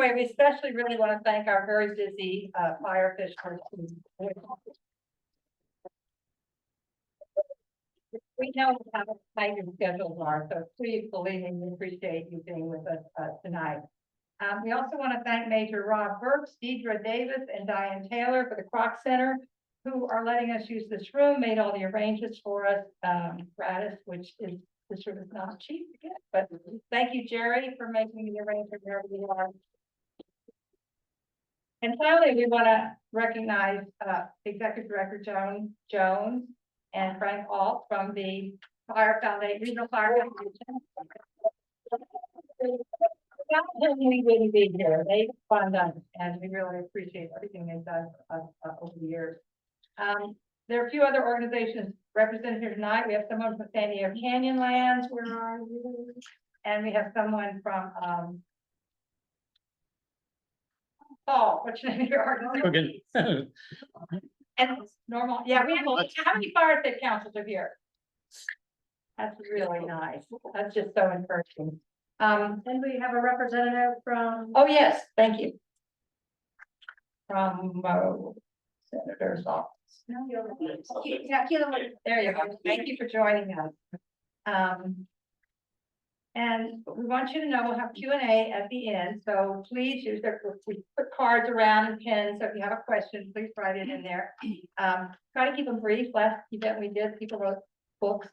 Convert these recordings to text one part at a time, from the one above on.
anyway, we especially really want to thank our very busy fire officials. We know how tight your schedules are, so please believe me, we appreciate you being with us tonight. We also want to thank Major Rob Burks, Deidre Davis, and Diane Taylor for the Kroc Center, who are letting us use this room, made all the arrangements for us gratis, which is, this room is not cheap to get, but thank you, Jerry, for making the arrangement wherever we are. And finally, we want to recognize Executive Director Joan Jones and Frank Alt from the Fire Foundation, Regional Fire Foundation. We wouldn't be here. They've fund us, and we really appreciate everything they've done over the years. There are a few other organizations represented here tonight. We have someone from San Diego Canyonlands. Where are you? And we have someone from Paul. What's the name of your organization? Okay. And normal. Yeah, we have. How many fire state councils are here? That's really nice. That's just so encouraging. And we have a representative from. Oh yes, thank you. From Senator's office. There you go. Thank you for joining us. And we want you to know we'll have Q&A at the end, so please use their, we put cards around and pens, so if you have a question, please write it in there. Try to keep them brief. Last event we did, people wrote books,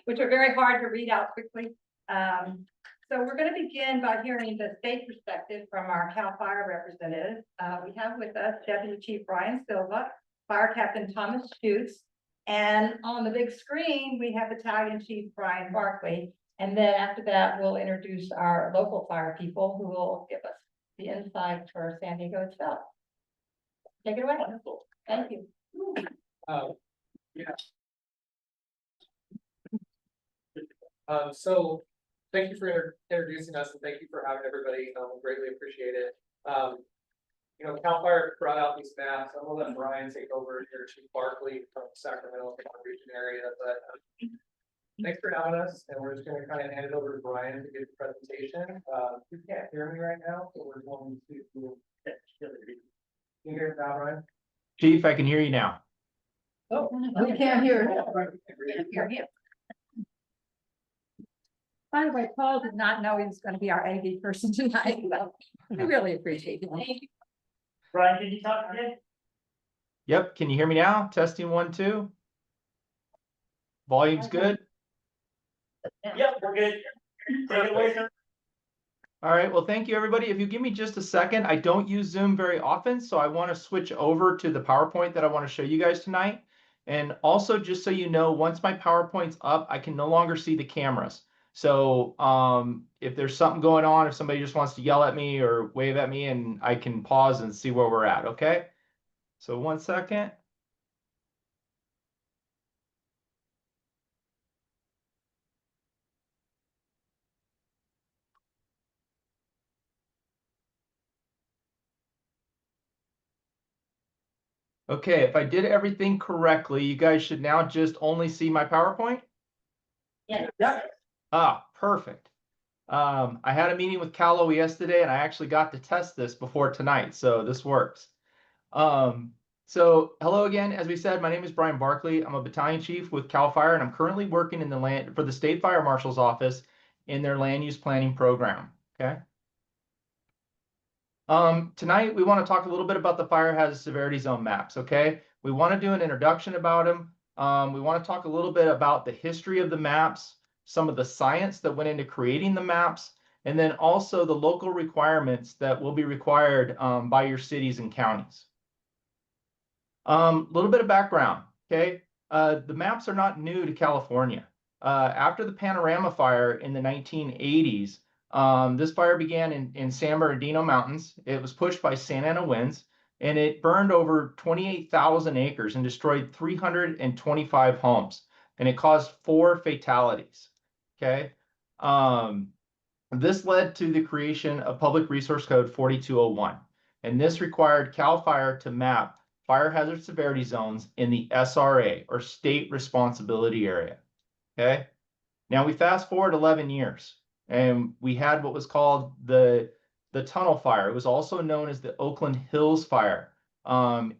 which are very hard to read out quickly. So we're going to begin by hearing the state perspective from our CAL FIRE representative. We have with us Deputy Chief Brian Silva, Fire Captain Thomas Schutz, and on the big screen, we have Battalion Chief Brian Barkley. And then after that, we'll introduce our local fire people who will give us the insight for San Diego itself. Take it away. Wonderful. Thank you. So thank you for introducing us, and thank you for having everybody. Greatly appreciate it. You know, CAL FIRE brought out these maps. I'm gonna let Brian take over here, Chief Barkley from Sacramento region area, but thanks for having us, and we're just going to kind of hand it over to Brian to give the presentation. You can't hear me right now, so we're going to. Can you hear it now, Brian? Chief, I can hear you now. Oh, we can't hear it. By the way, Paul did not know he was going to be our AV person tonight. So we really appreciate it. Thank you. Brian, can you talk again? Yep. Can you hear me now? Testing 1, 2. Volume's good. Yep, we're good. Take it away, sir. All right. Well, thank you, everybody. If you give me just a second, I don't use Zoom very often, so I want to switch over to the PowerPoint that I want to show you guys tonight. And also, just so you know, once my PowerPoint's up, I can no longer see the cameras. So if there's something going on, if somebody just wants to yell at me or wave at me, and I can pause and see where we're at, okay? So 1 second. Okay, if I did everything correctly, you guys should now just only see my PowerPoint? Yeah. Ah, perfect. I had a meeting with Cal OE yesterday, and I actually got to test this before tonight, so this works. So hello again. As we said, my name is Brian Barkley. I'm a battalion chief with CAL FIRE, and I'm currently working in for the State Fire Marshal's office in their land use planning program. Okay. Tonight we want to talk a little bit about the fire hazard severity zone maps. Okay. We want to do an introduction about them. We want to talk a little bit about the history of the maps, some of the science that went into creating the maps, and then also the local requirements that will be required by your cities and counties. Little bit of background, okay? The maps are not new to California. After the Panorama Fire in the 1980s, this fire began in San Bernardino Mountains. It was pushed by Santa Ana winds, and it burned over 28,000 acres and destroyed 325 homes, and it caused 4 fatalities, okay? This led to the creation of Public Resource Code 4201, and this required CAL FIRE to map fire hazard severity zones in the SRA, or State Responsibility Area, okay? Now we fast forward 11 years, and we had what was called the the Tunnel Fire. It was also known as the Oakland Hills Fire. Up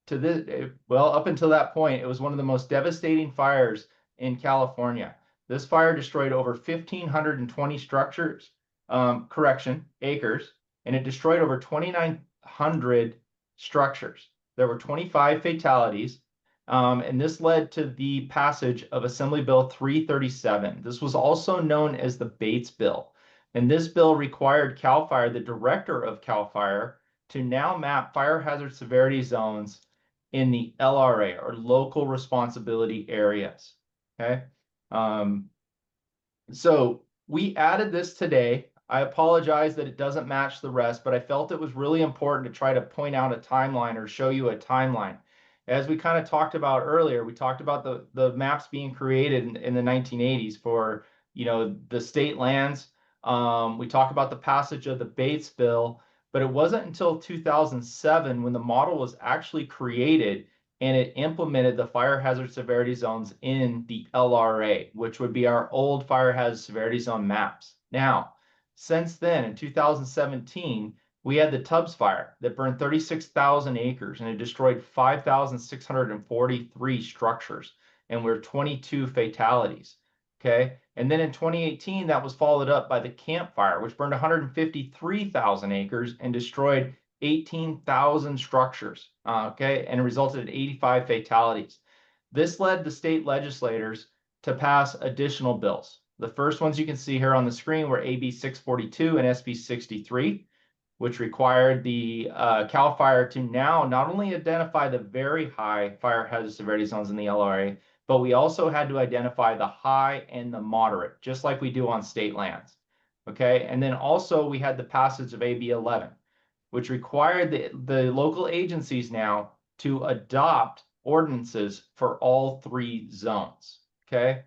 until that point, it was one of the most devastating fires in California. This fire destroyed over 1,520 structures, acres, and it destroyed over 2,900 structures. There were 25 fatalities, and this led to the passage of Assembly Bill 337. This was also known as the Bates Bill, and this bill required CAL FIRE, the director of CAL FIRE, to now map fire hazard severity zones in the LRA, or local responsibility areas. Okay. So we added this today. I apologize that it doesn't match the rest, but I felt it was really important to try to point out a timeline or show you a timeline. As we kind of talked about earlier, we talked about the maps being created in the 1980s for, the state lands. We talked about the passage of the Bates Bill, but it wasn't until 2007 when the model was actually created and it implemented the fire hazard severity zones in the LRA, which would be our old fire hazard severity zone maps. Now, since then, in 2017, we had the Tubbs Fire that burned 36,000 acres and it destroyed 5,643 structures, and we're 22 fatalities. Okay. And then in 2018, that was followed up by the Camp Fire, which burned 153,000 acres and destroyed 18,000 structures. Okay. And it resulted in 85 fatalities. This led the state legislators to pass additional bills. The first ones you can see here on the screen were AB 642 and SB 63, which required the CAL FIRE to now not only identify the very high fire hazard severity zones in the LRA, but we also had to identify the high and the moderate, just like we do on state lands. Okay, and then also we had the passage of AB 11, which required the local agencies now to adopt ordinances for all three zones. Okay,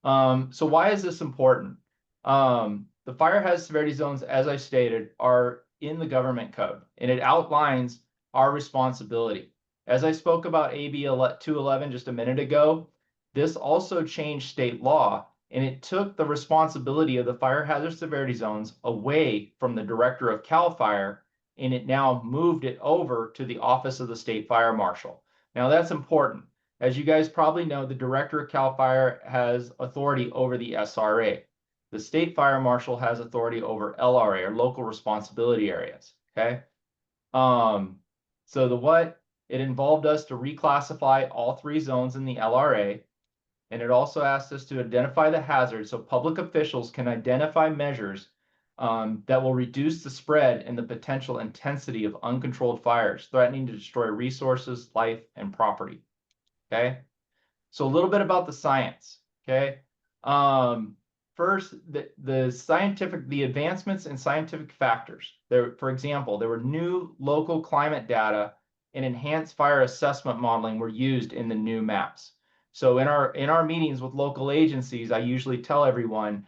so why is this important? The fire hazard severity zones, as I stated, are in the government code, and it outlines our responsibility. As I spoke about AB 211 just a minute ago, this also changed state law, and it took the responsibility of the fire hazard severity zones away from the director of CAL FIRE, and it now moved it over to the Office of the State Fire Marshal. Now that's important. As you guys probably know, the director of CAL FIRE has authority over the SRA. The State Fire Marshal has authority over LRA, or local responsibility areas. Okay. It involved us to reclassify all three zones in the LRA, and it also asked us to identify the hazards so public officials can identify measures that will reduce the spread and the potential intensity of uncontrolled fires threatening to destroy resources, life, and property. Okay, so a little bit about the science. Okay, first, the advancements in scientific factors. For example, there were new local climate data and enhanced fire assessment modeling were used in the new maps. So in our meetings with local agencies, I usually tell everyone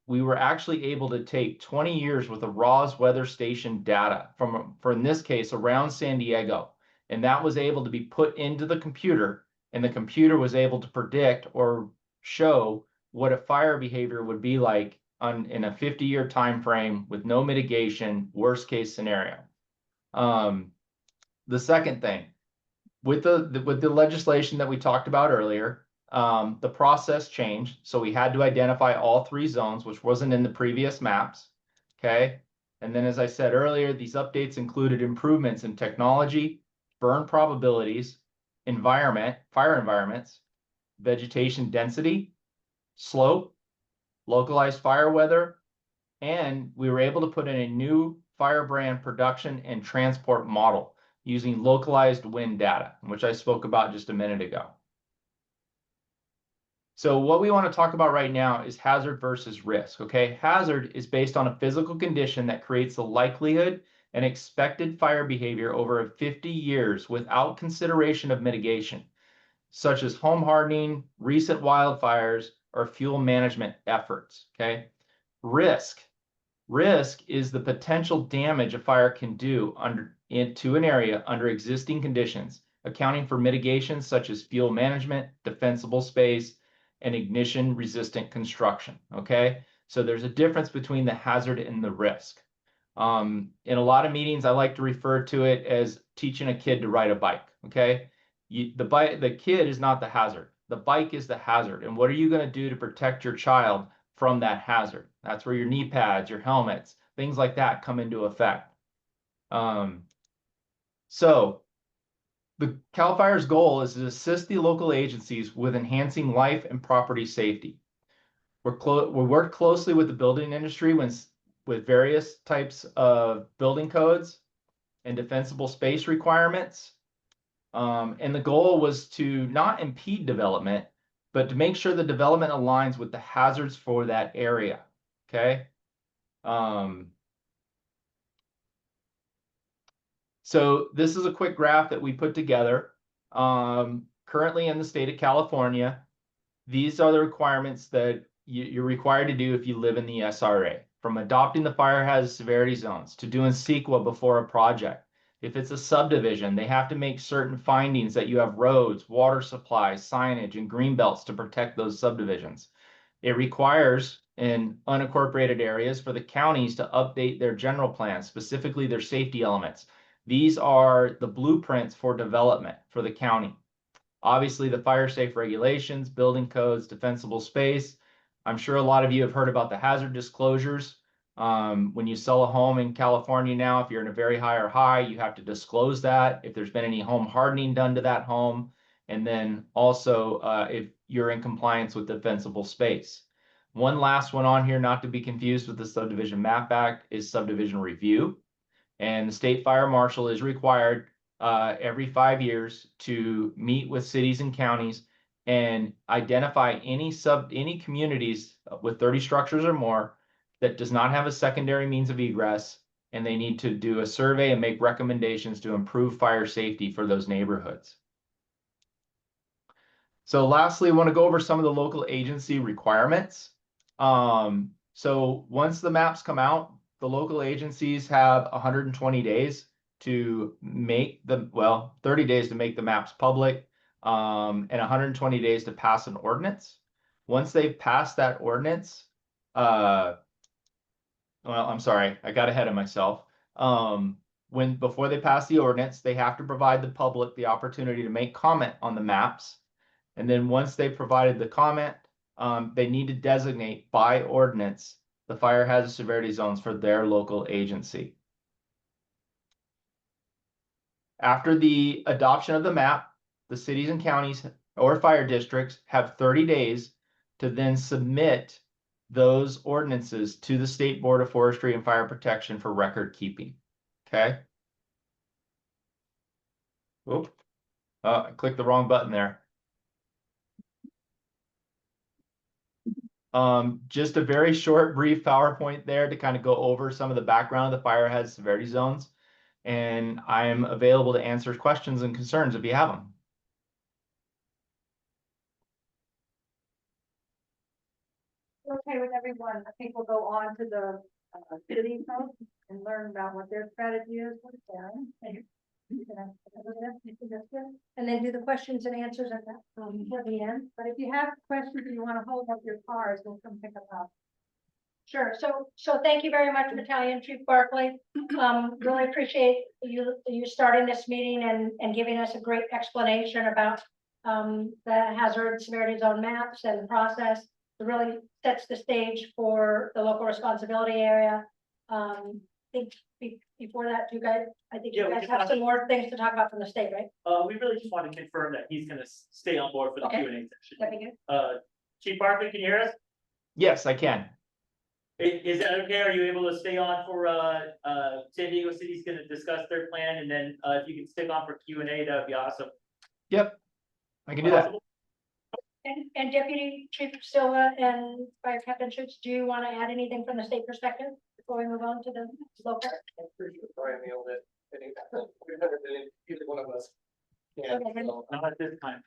we were actually able to take 20 years worth of RAWS weather station data for in this case around San Diego, and that was able to be put into the computer, and the computer was able to predict or show what a fire behavior would be like in a 50-year time frame with no mitigation, worst case scenario. The second thing, with the legislation that we talked about earlier, the process changed. So we had to identify all three zones, which wasn't in the previous maps. Okay. And then, as I said earlier, these updates included improvements in technology, burn probabilities, fire environments, vegetation density, slope, localized fire weather, and we were able to put in a new firebrand production and transport model using localized wind data, which I spoke about just a minute ago. So what we want to talk about right now is hazard versus risk. Okay, hazard is based on a physical condition that creates the likelihood and expected fire behavior over 50 years without consideration of mitigation, such as home hardening, recent wildfires, or fuel management efforts. Okay, risk is the potential damage a fire can do into an area under existing conditions, accounting for mitigations such as fuel management, defensible space, and ignition resistant construction. Okay, So there's a difference between the hazard and the risk. In a lot of meetings, I like to refer to it as teaching a kid to ride a bike. Okay. The kid is not the hazard. The bike is the hazard. And what are you going to do to protect your child from that hazard? That's where your knee pads, your helmets, things like that come into effect. So the CAL FIRE's goal is to assist the local agencies with enhancing life and property safety. We work closely with the building industry with various types of building codes and defensible space requirements. And the goal was to not impede development, but to make sure the development aligns with the hazards for that area. Okay. So this is a quick graph that we put together. Currently in the state of California, these are the requirements that you're required to do if you live in the SRA. From adopting the fire hazard severity zones to doing CEQA before a project. If it's a subdivision, they have to make certain findings that you have roads, water supply, signage, and green belts to protect those subdivisions. It requires in unincorporated areas for the counties to update their general plans, specifically their safety elements. These are the blueprints for development for the county. Obviously, the fire safe regulations, building codes, defensible space. I'm sure a lot of you have heard about the hazard disclosures. When you sell a home in California now, if you're in a very high or high, you have to disclose that if there's been any home hardening done to that home. And then also if you're in compliance with defensible space. One last one on here, not to be confused with the Subdivision Map Act, is subdivision review. And the state fire marshal is required every 5 years to meet with cities and counties and identify any communities with 30 structures or more that does not have a secondary means of egress, and they need to do a survey and make recommendations to improve fire safety for those neighborhoods. So lastly, I want to go over some of the local agency requirements. So once the maps come out, the local agencies have 120 days to make 30 days to make the maps public, and 120 days to pass an ordinance. Once they've passed that ordinance, well, I'm sorry, I got ahead of myself. Before they pass the ordinance, they have to provide the public the opportunity to make comment on the maps. And then once they've provided the comment, they need to designate by ordinance the fire hazard severity zones for their local agency. After the adoption of the map, the cities and counties or fire districts have 30 days to then submit those ordinances to the State Board of Forestry and Fire Protection for record keeping. Okay. Oop. I clicked the wrong button there. Just a very short, brief PowerPoint there to kind of go over some of the background of the fire hazard severity zones. And I'm available to answer questions and concerns if you have them. Okay with everyone, I think we'll go on to the city folks and learn about what their strategy is with them. And then do the questions and answers at that for the end. But if you have questions and you want to hold up your cards, we'll come pick them up. Sure. So thank you very much, Battalion Chief Barkley. Really appreciate you starting this meeting and giving us a great explanation about the hazard severity zone maps and the process. It really sets the stage for the local responsibility area. I think before that, I think you guys have some more things to talk about from the state, right? We really just want to confirm that he's gonna stay on board for the Okay. Q&A session. That'd be good. Chief Barkley, can you hear us? Yes, I can. Is that okay? Are you able to stay on for, San Diego City's gonna discuss their plan, and then, if you can stick on for Q&A, that would be awesome. Yep, I can do that. And Deputy Chief Silva and Fire Captain Schutz, do you want to add anything from the state perspective before we move on to the local? I'm pretty sure Brian nailed it. I think we've never been either one of us. Yeah. Okay. So, Not at this time.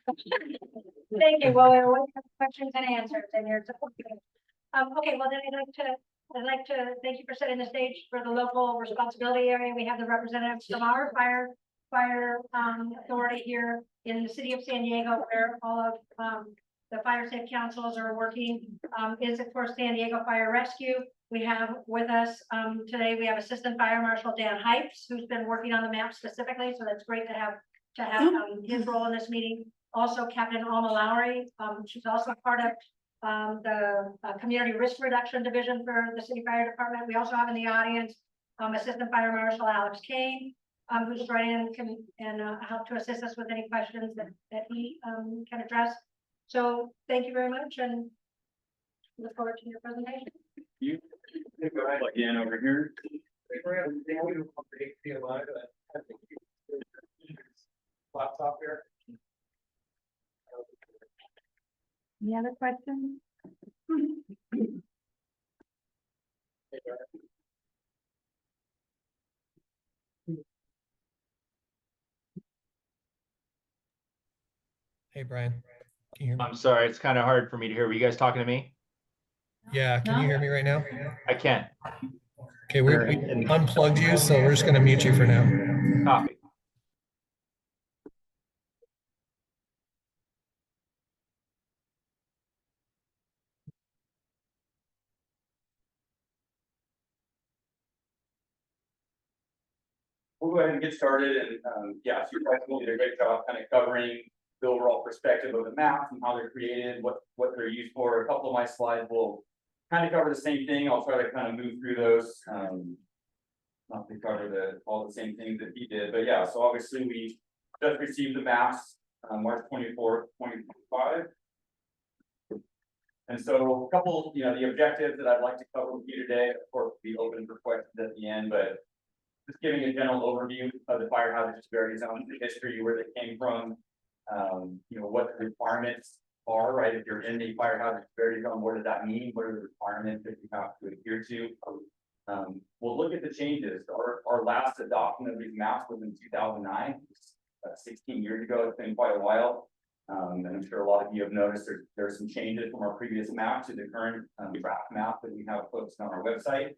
Thank you. Well, we always have questions and answers and you're okay, well then I'd like to thank you for setting the stage for the local responsibility area. We have the representatives from our fire authority here in the city of San Diego, where all of the fire safe councils are working, is of course San Diego Fire Rescue. We have with us, today, we have Assistant Fire Marshal Dan Hypes, who's been working on the map specifically, so that's great to have his role in this meeting. Also Captain Alma Lowry, she's also part of the Community Risk Reduction Division for the City Fire Department. We also have in the audience Assistant Fire Marshal Alex Kane, who's right in and help to assist us with any questions that he can address. So thank you very much and look forward to your presentation. Again, over here. Laptop here. Any other questions? Hey, Brian, can you hear me? I'm sorry, it's kind of hard for me to hear. Were you guys talking to me? Yeah, can you hear me right now? I can't. Okay, we unplugged you, so we're just gonna mute you for now. Copy. We'll go ahead and get started and, yeah, so you guys will do a great job kind of covering the overall perspective of the maps and how they're created, what they're used for. A couple of my slides will kind of cover the same thing. I'll try to kind of move through those. Not to cover all the same things that he did, but yeah, so obviously we just received the maps on March 24th, 2025. And so a couple, the objectives that I'd like to cover with you today, of course, be open for questions at the end, but just giving a general overview of the fire hazard severity zones, the history, where they came from, what the requirements are, right? If you're in a fire hazard severity zone, what does that mean? What are the requirements that you have to adhere to? We'll look at the changes. Our last adoption of these maps was in 2009, 16 years ago. It's been quite a while. And I'm sure a lot of you have noticed there are some changes from our previous map to the current draft map that we have posted on our website.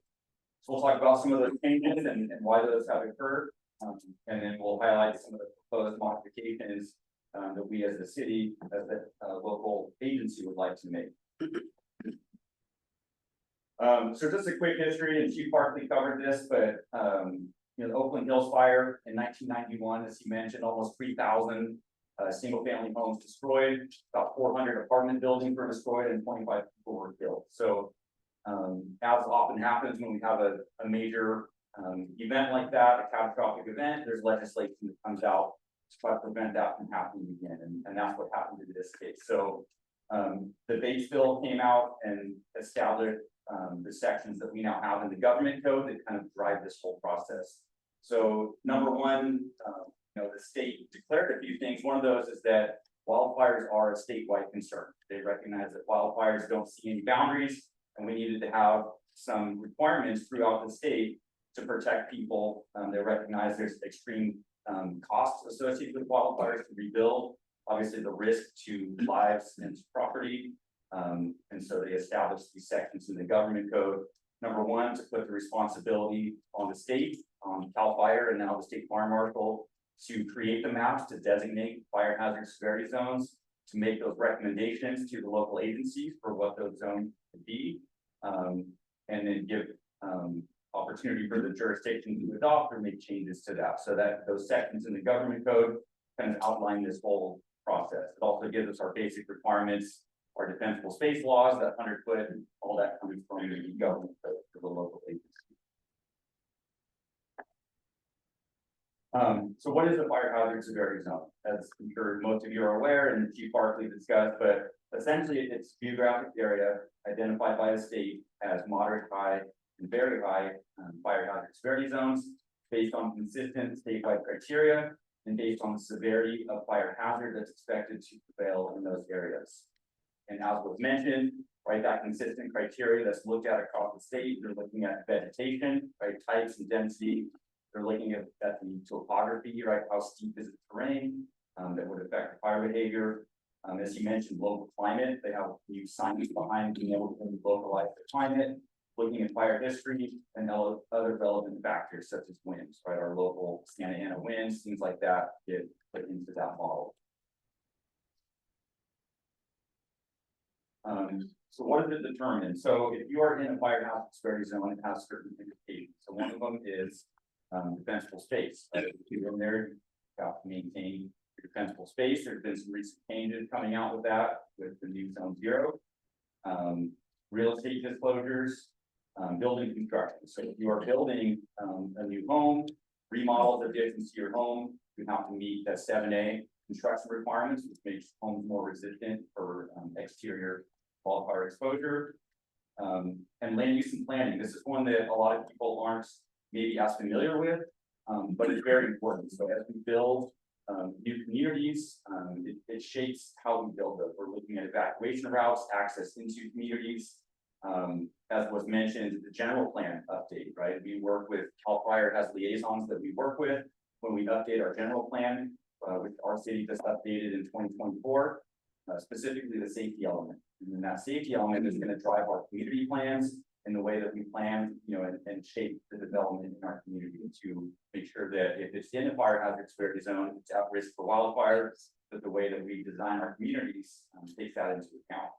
So we'll talk about some of those changes and why those have occurred. And then we'll highlight some of the proposed modifications that we as the city, as the local agency would like to make. So just a quick history, and Chief Barkley covered this, but the Oakland Hills fire in 1991, as he mentioned, almost 3,000 single-family homes destroyed, about 400 apartment buildings were destroyed, and 25 people were killed. So as often happens when we have a major event like that, a catastrophic event, there's legislation that comes out to try to prevent that from happening again, and that's what happened in this case. So the Bates bill came out and established the sections that we now have in the government code that kind of drive this whole process. So number one, the state declared a few things. One of those is that wildfires are a statewide concern. They recognize that wildfires don't see any boundaries, and we needed to have some requirements throughout the state to protect people. They recognize there's extreme costs associated with wildfires to rebuild, obviously the risk to lives and to property. And so they established these sections in the government code. Number one, to put the responsibility on the state, on CAL FIRE and now the state fire marshal, to create the maps, to designate fire hazard severity zones, to make those recommendations to the local agencies for what those zones could be, and then give opportunity for the jurisdiction to adopt or make changes to that. So that those sections in the government code kind of outline this whole process. It also gives us our basic requirements, our defensible space laws, that 100-foot, all that comes from the government code for the local agency. So what is the fire hazard severity zone? As I'm sure most of you are aware, and Chief Barkley discussed, but essentially it's a geographic area identified by the state as moderate, high, and very high fire hazard severity zones based on consistent statewide criteria and based on the severity of fire hazard that's expected to prevail in those areas. And as was mentioned, right, that consistent criteria that's looked at across the state, they're looking at vegetation, right, types and density. They're looking at the topography, right, how steep is the terrain that would affect the fire behavior. As you mentioned, local climate, they have new science behind being able to localize the climate, looking at fire history and other relevant factors such as winds, right, our local Santa Ana winds, things like that get put into that model. So what does it determine? So if you are in a fire hazard disparity zone, it has certain indications. So one of them is defensible space. If you're in there, you have to maintain your defensible space. There's been some recent changes coming out with that with the new zone 0. Real estate disclosures, building construction. So if you are building a new home, remodels, additions to your home, you have to meet that 7A construction requirements, which makes homes more resistant for exterior wildfire exposure. And land use and planning. This is one that a lot of people aren't maybe as familiar with, but it's very important. So as we build new communities, it shapes how we build them. We're looking at evacuation routes, access into communities. As was mentioned, the general plan update, right? We work with CAL FIRE has liaisons that we work with when we update our general plan, which our city just updated in 2024, specifically the safety element. And then that safety element is going to drive our community plans in the way that we plan, and shape the development in our community to make sure that if it's in a fire hazard disparity zone, it's at risk for wildfire, that the way that we design our communities takes that into account.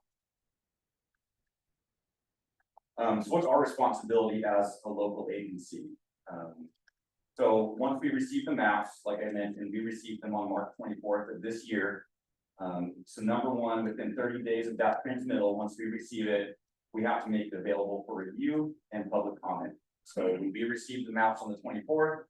So what's our responsibility as a local agency? So once we receive the maps, like I mentioned, we received them on March 24th of this year. So number one, within 30 days of that transmittal, once we receive it, we have to make it available for review and public comment. So when we received the maps on the 24th,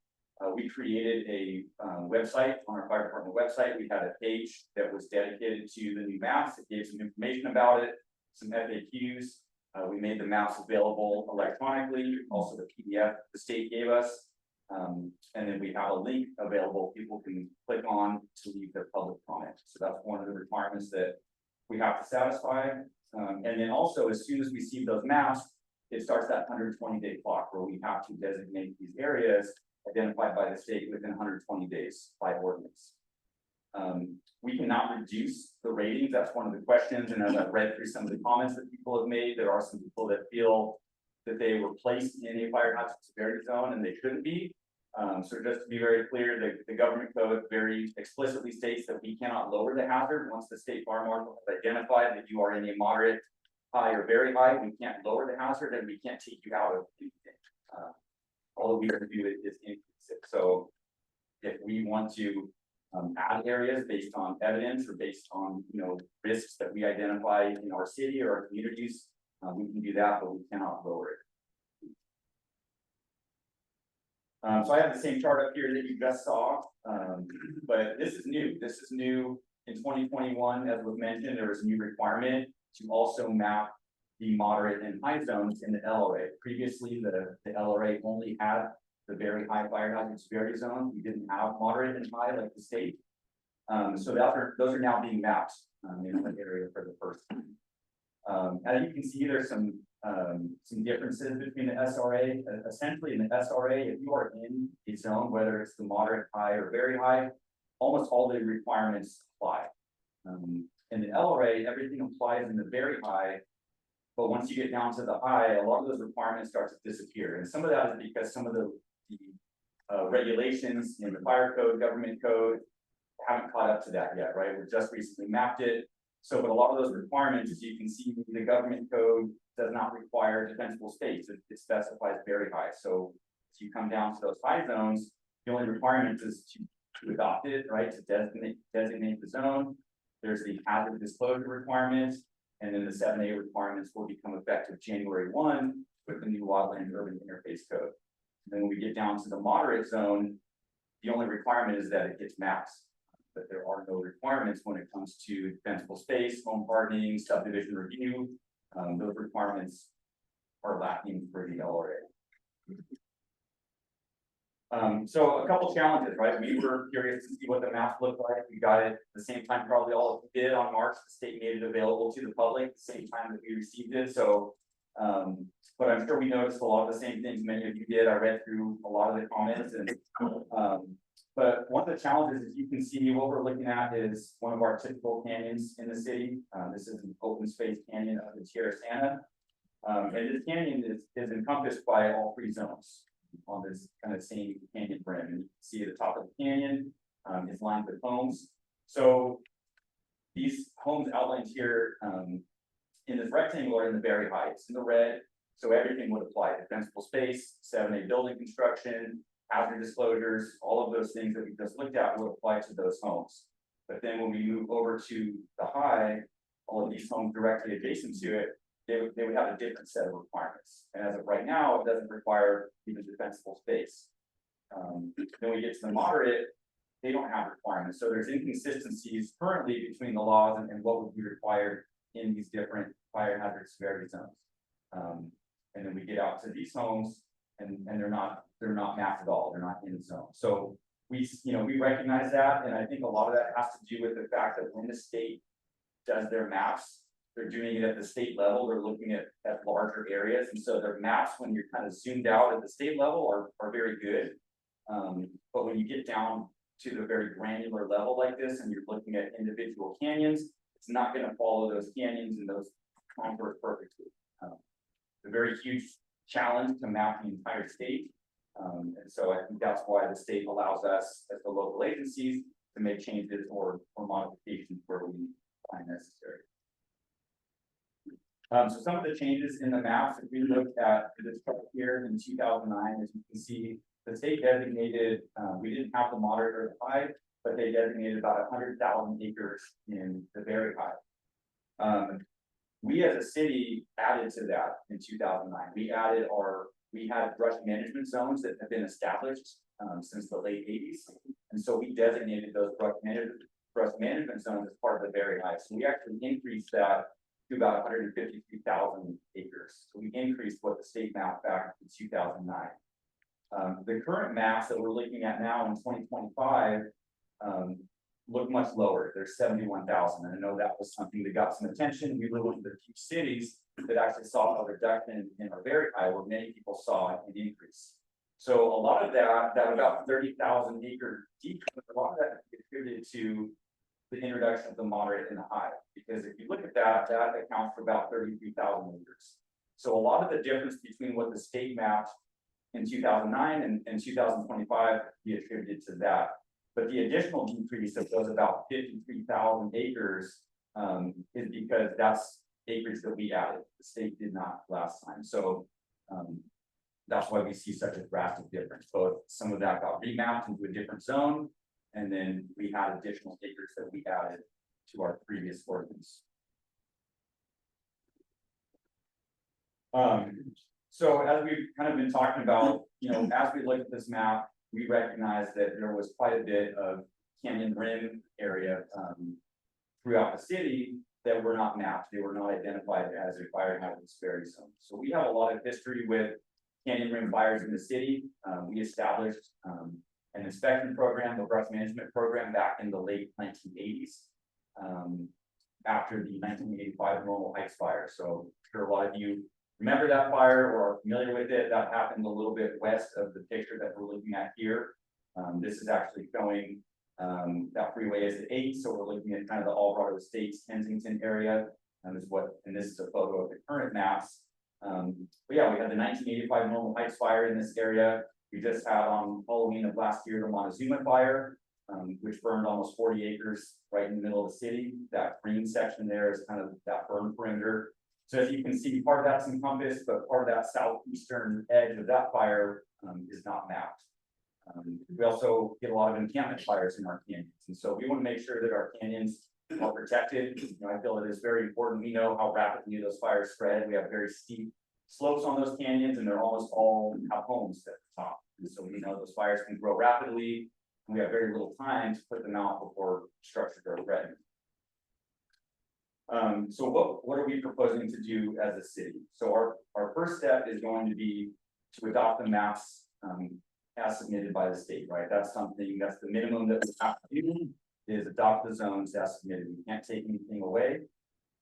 we created a website on our fire department website. We had a page that was dedicated to the new maps. It gave some information about it, some FAQs. We made the maps available electronically, also the PDF the state gave us. And then we have a link available people can click on to leave their public comment. So that's one of the requirements that we have to satisfy. And then also, as soon as we see those maps, it starts that 120-day clock where we have to designate these areas identified by the state within 120 days by ordinance. We cannot reduce the ratings. That's one of the questions. And as I've read through some of the comments that people have made, there are some people that feel that they were placed in a fire hazard severity zone and they shouldn't be. So just to be very clear, the government code very explicitly states that we cannot lower the hazard once the state fire marshal has identified that you are in a moderate, high, or very high. We can't lower the hazard and we can't take you out of anything. All that we can do is increase it. So if we want to add areas based on evidence or based on risks that we identify in our city or our communities, we can do that, but we cannot lower it. So I have the same chart up here that you just saw, but this is new. This is new in 2021, as was mentioned. There was a new requirement to also map the moderate and high zones in the LRA. Previously, the LRA only had the very high fire hazard severity zone. We didn't have moderate and high like the state. So those are now being mapped in one area for the first time. As you can see, there's some differences between the SRA. Essentially, in the SRA, if you are in a zone, whether it's the moderate, high, or very high, almost all the requirements apply. In the LRA, everything applies in the very high, but once you get down to the high, a lot of those requirements start to disappear. And some of that is because some of the regulations in the fire code, government code, haven't caught up to that yet, right? We just recently mapped it. So, but a lot of those requirements, as you can see, the government code does not require defensible space. It specifies very high. So as you come down to those high zones, the only requirement is to adopt it, right? To designate the zone. There's the hazard disclosure requirements, and then the 7A requirements will become effective January 1 with the new wildland urban interface code. And then when we get down to the moderate zone, the only requirement is that it gets mapped. But there are no requirements when it comes to defensible space, home hardening, subdivision review. Those requirements are lacking for the LRA. So a couple challenges, right? We were curious to see what the maps look like. We got it at the same time probably all of you did on March. The state made it available to the public at the same time that we received it. So, but I'm sure we noticed a lot of the same things many of you did. I read through a lot of the comments and but one of the challenges, as you can see, what we're looking at is one of our typical canyons in the city. This is an open space canyon of the Tierra Santa. And this canyon is encompassed by all three zones on this kind of same canyon brim. And you can see at the top of the canyon is lined with homes. So these homes outlined here in this rectangle are in the very high, it's in the red, so everything would apply, defensible space, 7A building construction, hazard disclosures, all of those things that we just looked at would apply to those homes. But then when we move over to the high, all of these homes directly adjacent to it, they would have a different set of requirements. And as of right now, it doesn't require even defensible space. Then we get to the moderate, they don't have requirements. So there's inconsistencies currently between the laws and what would be required in these different fire hazard severity zones. And then we get out to these homes and they're not mapped at all. They're not in the zone. So we recognize that. And I think a lot of that has to do with the fact that when the state does their maps, they're doing it at the state level. They're looking at larger areas. And so their maps, when you're kind of zoomed out at the state level, are very good. But when you get down to the very granular level like this, and you're looking at individual canyons, it's not going to follow those canyons and those contours perfectly. A very huge challenge to map the entire state. And so I think that's why the state allows us as the local agencies to make changes or modifications where we find necessary. So some of the changes in the maps, if we look at this chart here in 2009, as you can see, the state designated, we didn't have the moderate or the high, but they designated about 100,000 acres in the very high. We as a city added to that in 2009. We had brush management zones that have been established since the late 80s. And so we designated those brush management zones as part of the very high. So we actually increased that to about 153,000 acres. So we increased what the state mapped back in 2009. The current maps that we're looking at now in 2025 look much lower. They're 71,000. And I know that was something that got some attention. We were one of the few cities that actually saw a reduction in our very high, where many people saw an increase. So a lot of that about 30,000 acre decrease, a lot of that is attributed to the introduction of the moderate and the high. Because if you look at that, that accounts for about 33,000 acres. So a lot of the difference between what the state mapped in 2009 and 2025 be attributed to that. But the additional decrease of those about 53,000 acres is because that's acreage that we added. The state did not last time. So that's why we see such a drastic difference. So some of that got remapped into a different zone, and then we had additional acres that we added to our previous ordinance. So as we've kind of been talking about, as we look at this map, we recognize that there was quite a bit of canyon rim area throughout the city that were not mapped. They were not identified as a fire hazard severity zone. So we have a lot of history with canyon rim fires in the city. We established an inspection program, a brush management program back in the late 1980s after the 1985 Normal Heights fire. So I'm sure a lot of you remember that fire or are familiar with it. That happened a little bit west of the picture that we're looking at here. This is actually showing that freeway is 8, so we're looking at kind of the Alvarado Estates, Kensington area, and this is a photo of the current maps. But yeah, we had the 1985 Normal Heights fire in this area. We just had on Halloween of last year the Montezuma fire, which burned almost 40 acres right in the middle of the city. That green section there is kind of that burn perimeter. So as you can see, part of that's encompassed, but part of that southeastern edge of that fire is not mapped. We also get a lot of encampment fires in our canyons. And so we want to make sure that our canyons are protected. I feel it is very important. We know how rapidly those fires spread. We have very steep slopes on those canyons, and they're almost all have homes at the top. And so we know those fires can grow rapidly, and we have very little time to put them out before structures are threatened. So what are we proposing to do as a city? So our first step is going to be to adopt the maps as submitted by the state, right? That's the minimum that we have to do, is adopt the zones as submitted. We can't take anything away.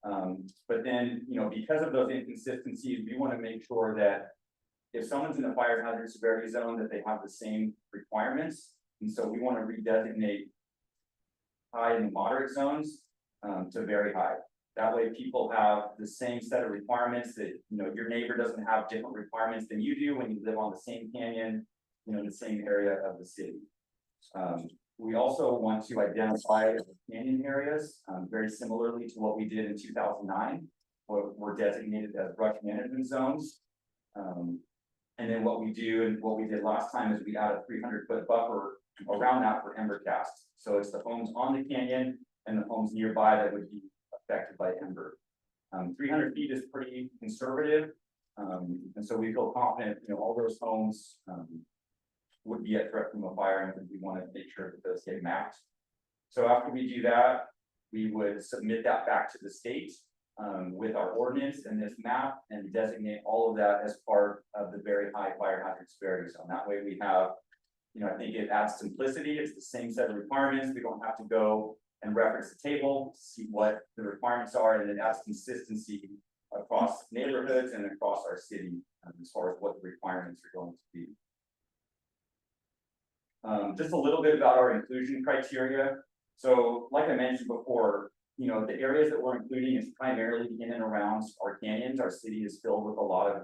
But then, because of those inconsistencies, we want to make sure that if someone's in a fire hazard severity zone, that they have the same requirements. And so we want to redesignate high and moderate zones to very high. That way people have the same set of requirements, that, your neighbor doesn't have different requirements than you do when you live on the same canyon, in the same area of the city. We also want to identify canyon areas, very similarly to what we did in 2009, were designated as brush management zones. And then what we do and what we did last time is we add a 300-foot buffer around that for ember casts. So it's the homes on the canyon and the homes nearby that would be affected by ember. 300 feet is pretty conservative. And so we feel confident, all those homes, would be at threat from a fire, and we want to make sure that those get mapped. So after we do that, we would submit that back to the state, with our ordinance and this map, and designate all of that as part of the very high fire hazard severity zone. That way we have, I think it adds simplicity. It's the same set of requirements. We don't have to go and reference the table to see what the requirements are, and it adds consistency across neighborhoods and across our city, as far as what the requirements are going to be. Just a little bit about our inclusion criteria. So like I mentioned before, the areas that we're including is primarily in and around our canyons. Our city is filled with a lot of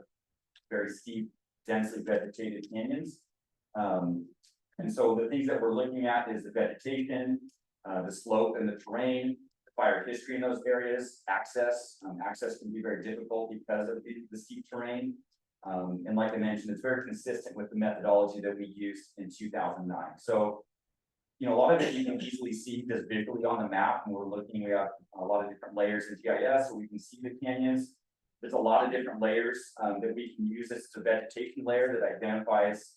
very steep, densely vegetated canyons. And so the things that we're looking at is the vegetation, the slope and the terrain, the fire history in those areas, access. Access can be very difficult because of the steep terrain. And like I mentioned, it's very consistent with the methodology that we used in 2009. So, a lot of it you can easily see just visually on the map, and we have a lot of different layers in GIS, so we can see the canyons. There's a lot of different layers that we can use. This is a vegetation layer that identifies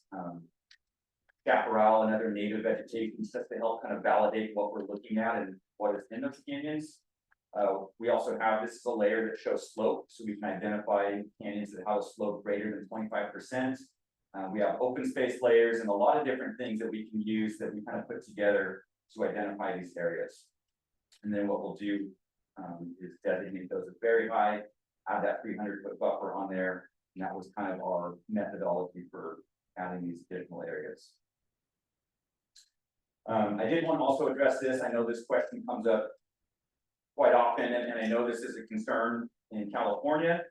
chaparral and other native vegetation just to help kind of validate what we're looking at and what is in those canyons. We also have, this is a layer that shows slope, so we can identify canyons that have a slope greater than 25%. We have open space layers and a lot of different things that we can use that we kind of put together to identify these areas. And then what we'll do is designate those as very high, add that 300-foot buffer on there, and that was kind of our methodology for adding these additional areas. I did want to also address this. I know this question comes up quite often, and I know this is a concern in California.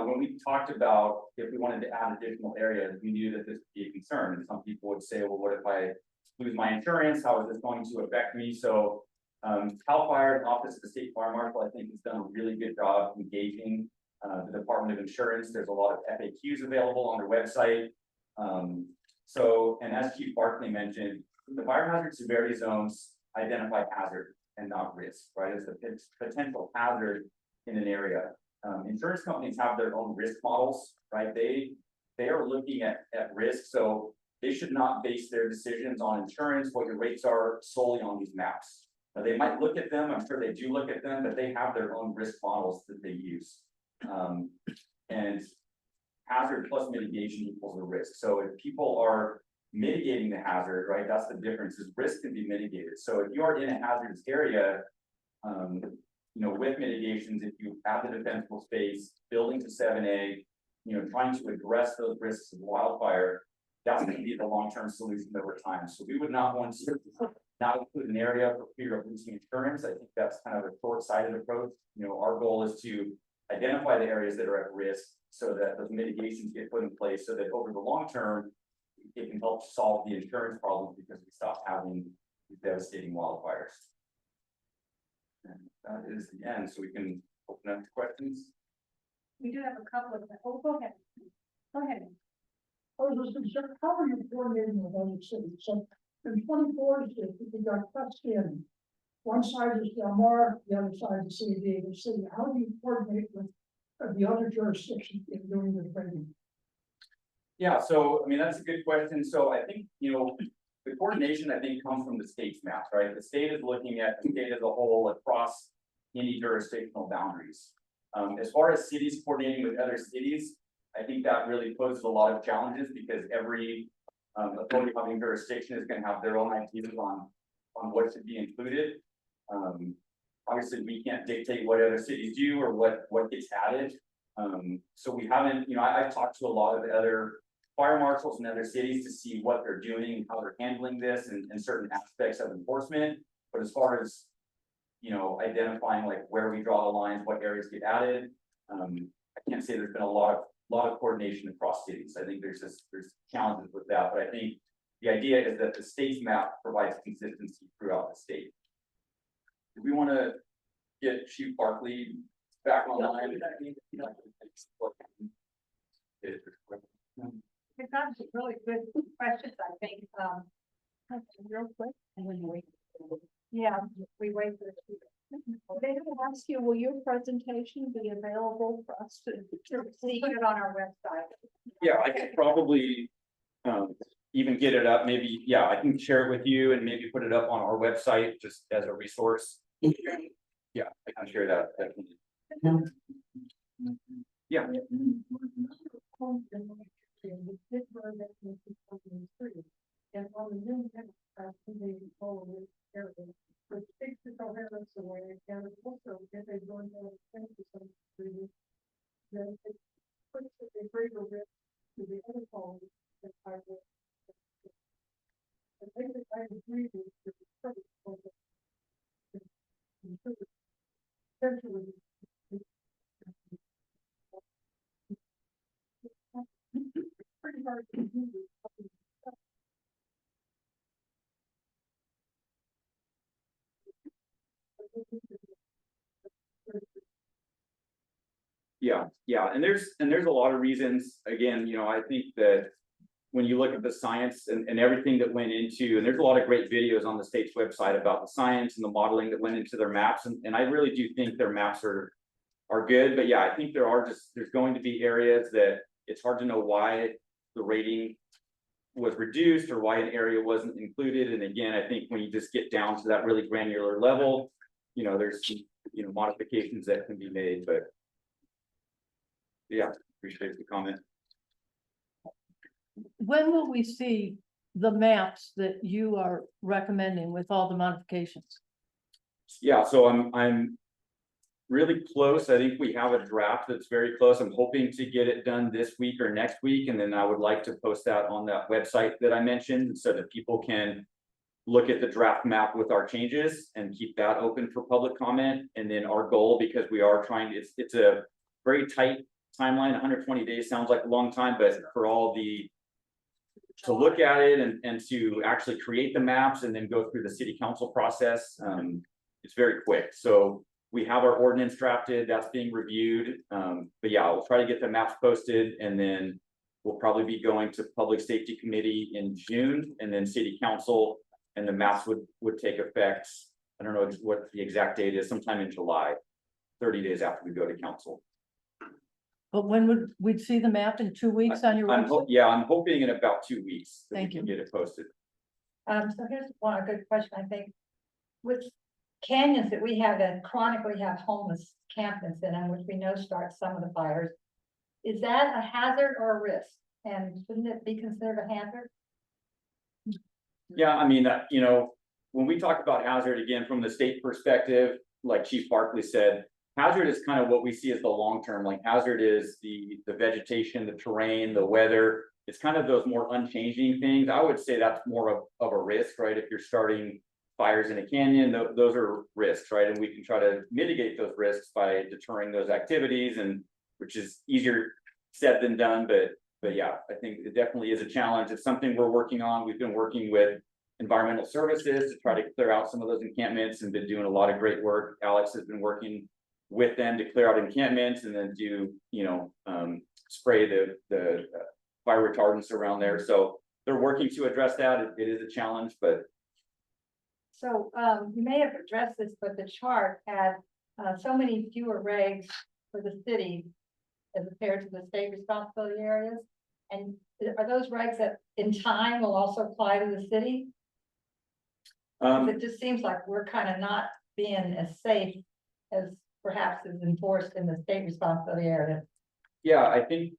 When we talked about if we wanted to add additional areas, we knew that this would be a concern. And some people would say, well, what if I lose my insurance? How is this going to affect me? So CAL FIRE, the Office of the State Fire Marshal, I think has done a really good job engaging the Department of Insurance. There's a lot of FAQs available on their website. And as Chief Barkley mentioned, the fire hazard severity zones identify hazard and not risk, right? As the potential hazard in an area. Insurance companies have their own risk models, right? They are looking at risk, so they should not base their decisions on insurance, what your rates are solely on these maps. Now, they might look at them, I'm sure they do look at them, but they have their own risk models that they use. And hazard plus mitigation equals a risk. So if people are mitigating the hazard, right, that's the difference, is risk can be mitigated. So if you are in a hazardous area, with mitigations, if you add the defensible space, building to 7A, trying to address those risks of wildfire, that's going to be the long-term solution over time. So we would not want to not include an area for fear of losing insurance. I think that's kind of a short-sighted approach. Our goal is to identify the areas that are at risk so that those mitigations get put in place so that over the long term, it can help solve the insurance problems because we stop having these devastating wildfires. And that is the end, so we can open up to questions. We do have a couple of, go ahead. Go ahead. I was just concerned, how are you coordinating with other cities? So in 24 states, we got cuts in. One side is Del Mar, the other side is San Diego City. How do you coordinate with the other jurisdictions in doing the training? Yeah, so I mean, that's a good question. So I think, the coordination, I think, comes from the state's maps, right? The state is looking at the state as a whole across any jurisdictional boundaries. As far as cities coordinating with other cities, I think that really poses a lot of challenges because every authority having jurisdiction is going to have their own ideas on what should be included. Obviously, we can't dictate what other cities do or what gets added. So we haven't, I've talked to a lot of the other fire marshals in other cities to see what they're doing and how they're handling this and certain aspects of enforcement. But as far as, identifying like where we draw the lines, what areas get added, I can't say there's been a lot of coordination across cities. I think there's challenges with that, but I think the idea is that the state's map provides consistency throughout the state. Do we want to get Chief Barkley back online. We've got some really good questions, I think, real quick, and then we. Yeah, we wait for the. They will ask you, will your presentation be available for us to See it on our website. Yeah, I could probably, even get it up, maybe, yeah, I can share it with you and maybe put it up on our website just as a resource. Yeah, I can share that. Yeah. And on the new they follow this area, which takes the coherence away, and also if they go into some reason, then it puts a greater risk to the other qualities that I will. I think that I agree with the purpose of the essentially. Pretty hard to do this. Yeah, and there's a lot of reasons, again, I think that. When you look at the science and everything that went into, and there's a lot of great videos on the state's website about the science and the modeling that went into their maps, and I really do think their maps are good, but yeah, I think there's going to be areas that it's hard to know why the rating was reduced or why an area wasn't included, and again, I think when you just get down to that really granular level, there's some, modifications that can be made, but yeah, appreciate the comment. When will we see the maps that you are recommending with all the modifications? Yeah, so I'm really close. I think we have a draft that's very close. I'm hoping to get it done this week or next week, and then I would like to post that on that website that I mentioned so that people can look at the draft map with our changes and keep that open for public comment. And then our goal, because we are trying, it's a very tight timeline. 120 days sounds like a long time, but for all to look at it and to actually create the maps and then go through the city council process, it's very quick. So we have our ordinance drafted, that's being reviewed. But yeah, I'll try to get the maps posted, and then we'll probably be going to public safety committee in June, and then city council, and the maps would take effect. I don't know what the exact date is, sometime in July, 30 days after we go to council. But when would we see the map in 2 weeks on your website? Yeah, I'm hoping in about 2 weeks that we Thank can you. get it posted. So here's one good question, I think. With canyons that we have that chronically have homeless campers in them, which we know start some of the fires, is that a hazard or a risk? And shouldn't it be considered a hazard? Yeah, I mean, when we talk about hazard, again, from the state perspective, like Chief Barkley said, hazard is kind of what we see as the long term. Like hazard is the vegetation, the terrain, the weather. It's kind of those more unchanging things. I would say that's more of a risk, right? If you're starting fires in a canyon, those are risks, right? And we can try to mitigate those risks by deterring those activities, and which is easier said than done. But yeah, I think it definitely is a challenge. It's something we're working on. We've been working with environmental services to try to clear out some of those encampments and been doing a lot of great work. Alex has been working with them to clear out encampments and then do, spray the fire retardants around there. So they're working to address that. It is a challenge, but. So, you may have addressed this, but the chart had, so many fewer regs for the city as compared to the state responsibility areas. And are those regs that in time will also apply to the city? It just seems like we're kind of not being as safe as perhaps is enforced in the state responsibility area. Yeah, I think,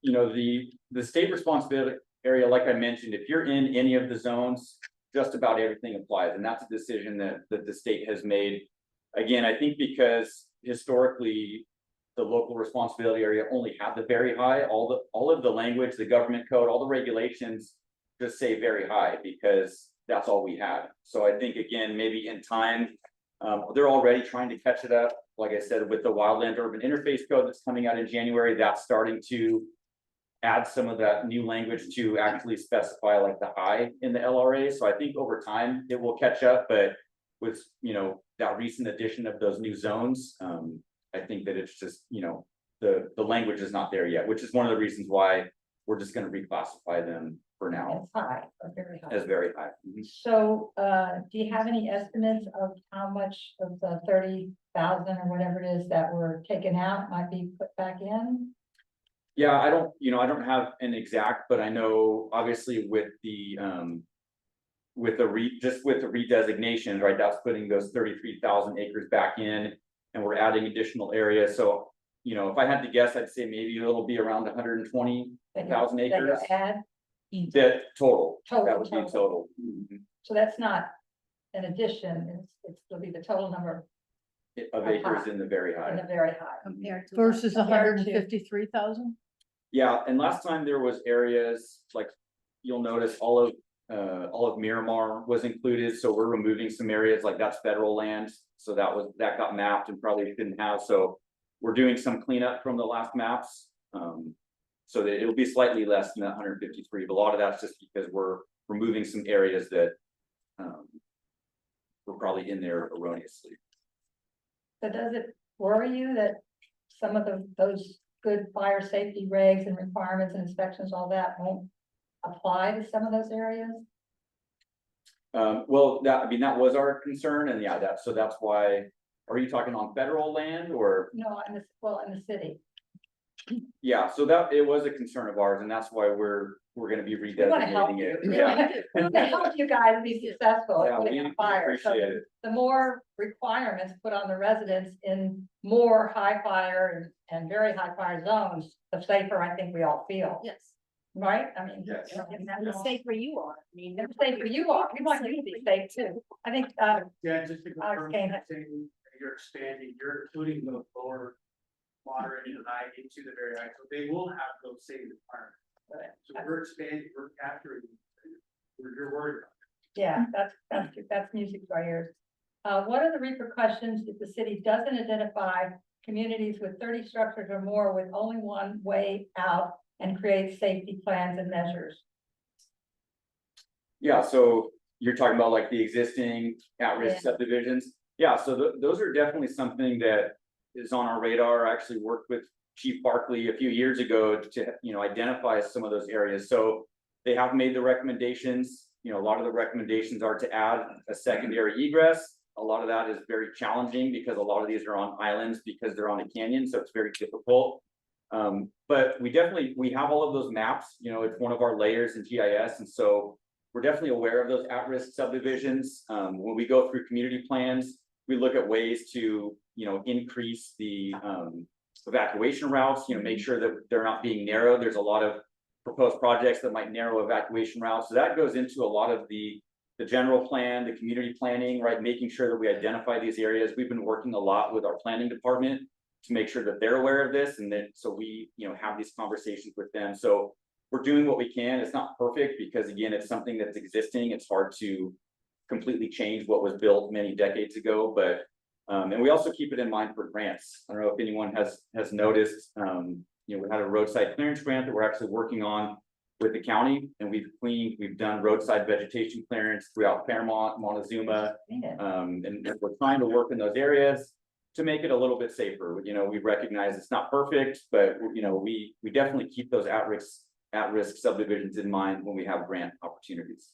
the state responsibility area, like I mentioned, if you're in any of the zones, just about everything applies. And that's a decision that the state has made. Again, I think because historically, the local responsibility area only had the very high, all of the language, the government code, all the regulations just say very high because that's all we had. So I think, again, maybe in time, they're already trying to catch it up. Like I said, with the Wildland Urban Interface Code that's coming out in January, that's starting to add some of that new language to actually specify like the high in the LRA. So I think over time it will catch up, but with, that recent addition of those new zones, I think that it's just, the language is not there yet, which is one of the reasons why we're just gonna reclassify them for now It's high, or very high. as very high. So, do you have any estimates of how much of the 30,000 or whatever it is that were taken out might be put back in? Yeah, I don't have an exact, but I know obviously with the just with the redesignation, right, that's putting those 33,000 acres back in, and we're adding additional areas, so, if I had to guess, I'd say maybe it'll be around 120,000 that you acres. add? That total, Total, that would be total. total. So that's not an addition, it'll be the total number Of acres in the very in high. the very high. Compared to. Versus Compared to- 153,000? Yeah, and last time there was areas, like, you'll notice all of Miramar was included, so we're removing some areas, like that's federal land. So that got mapped and probably didn't have, so we're doing some cleanup from the last maps. So that it'll be slightly less than that 153, but a lot of that's just because we're removing some areas that were probably in there erroneously. So does it worry you that some of those good fire safety regs and requirements and inspections, all that won't apply to some of those areas? Well, that was our concern, and yeah, that's why, are you talking on federal land or? No, in the city. Yeah, so that, it was a concern of ours, and that's why we're gonna be We wanna help redesignating you. it. Yeah, We wanna help you guys be successful yeah, at we putting out fires. So appreciate it. the more requirements put on the residents in more high fire and very high fire zones, the safer I think we all feel, Yes, right? I mean. Yes. the safer you are. I mean, The safer you are, we want you to be safe too. I think, Yeah, just to Alex confirm, Kane. you're saying that you're expanding, you're including the lower, moderate and high into the very high, so they will have those same requirements. So we're expanding, we're capturing, you're worried about. yeah, that's music to our ears. What are the repercussions if the city doesn't identify communities with 30 structures or more with only one way out and create safety plans and measures? Yeah, so you're talking about like the existing at-risk Yeah. subdivisions? Yeah, so those are definitely something that is on our radar. I actually worked with Chief Barkley a few years ago to, identify some of those areas. So they have made the recommendations, a lot of the recommendations are to add a secondary egress. A lot of that is very challenging because a lot of these are on islands because they're on a canyon, so it's very difficult. But we have all of those maps, it's one of our layers in GIS, and so we're definitely aware of those at-risk subdivisions. When we go through community plans, we look at ways to, increase the evacuation routes, make sure that they're not being narrowed. There's a lot of proposed projects that might narrow evacuation routes. So that goes into a lot of the general plan, the community planning, right? Making sure that we identify these areas. We've been working a lot with our planning department to make sure that they're aware of this, and that so we, have these conversations with them. So we're doing what we can. It's not perfect because again, it's something that's existing. It's hard to completely change what was built many decades ago, but and we also keep it in mind for grants. I don't know if anyone has noticed, we had a roadside clearance grant that we're actually working on with the county, and we've done roadside vegetation clearance throughout Paramount, Montezuma, and we're trying to work in those areas to make it a little bit safer. We recognize it's not perfect, but we definitely keep those at-risk subdivisions in mind when we have grant opportunities.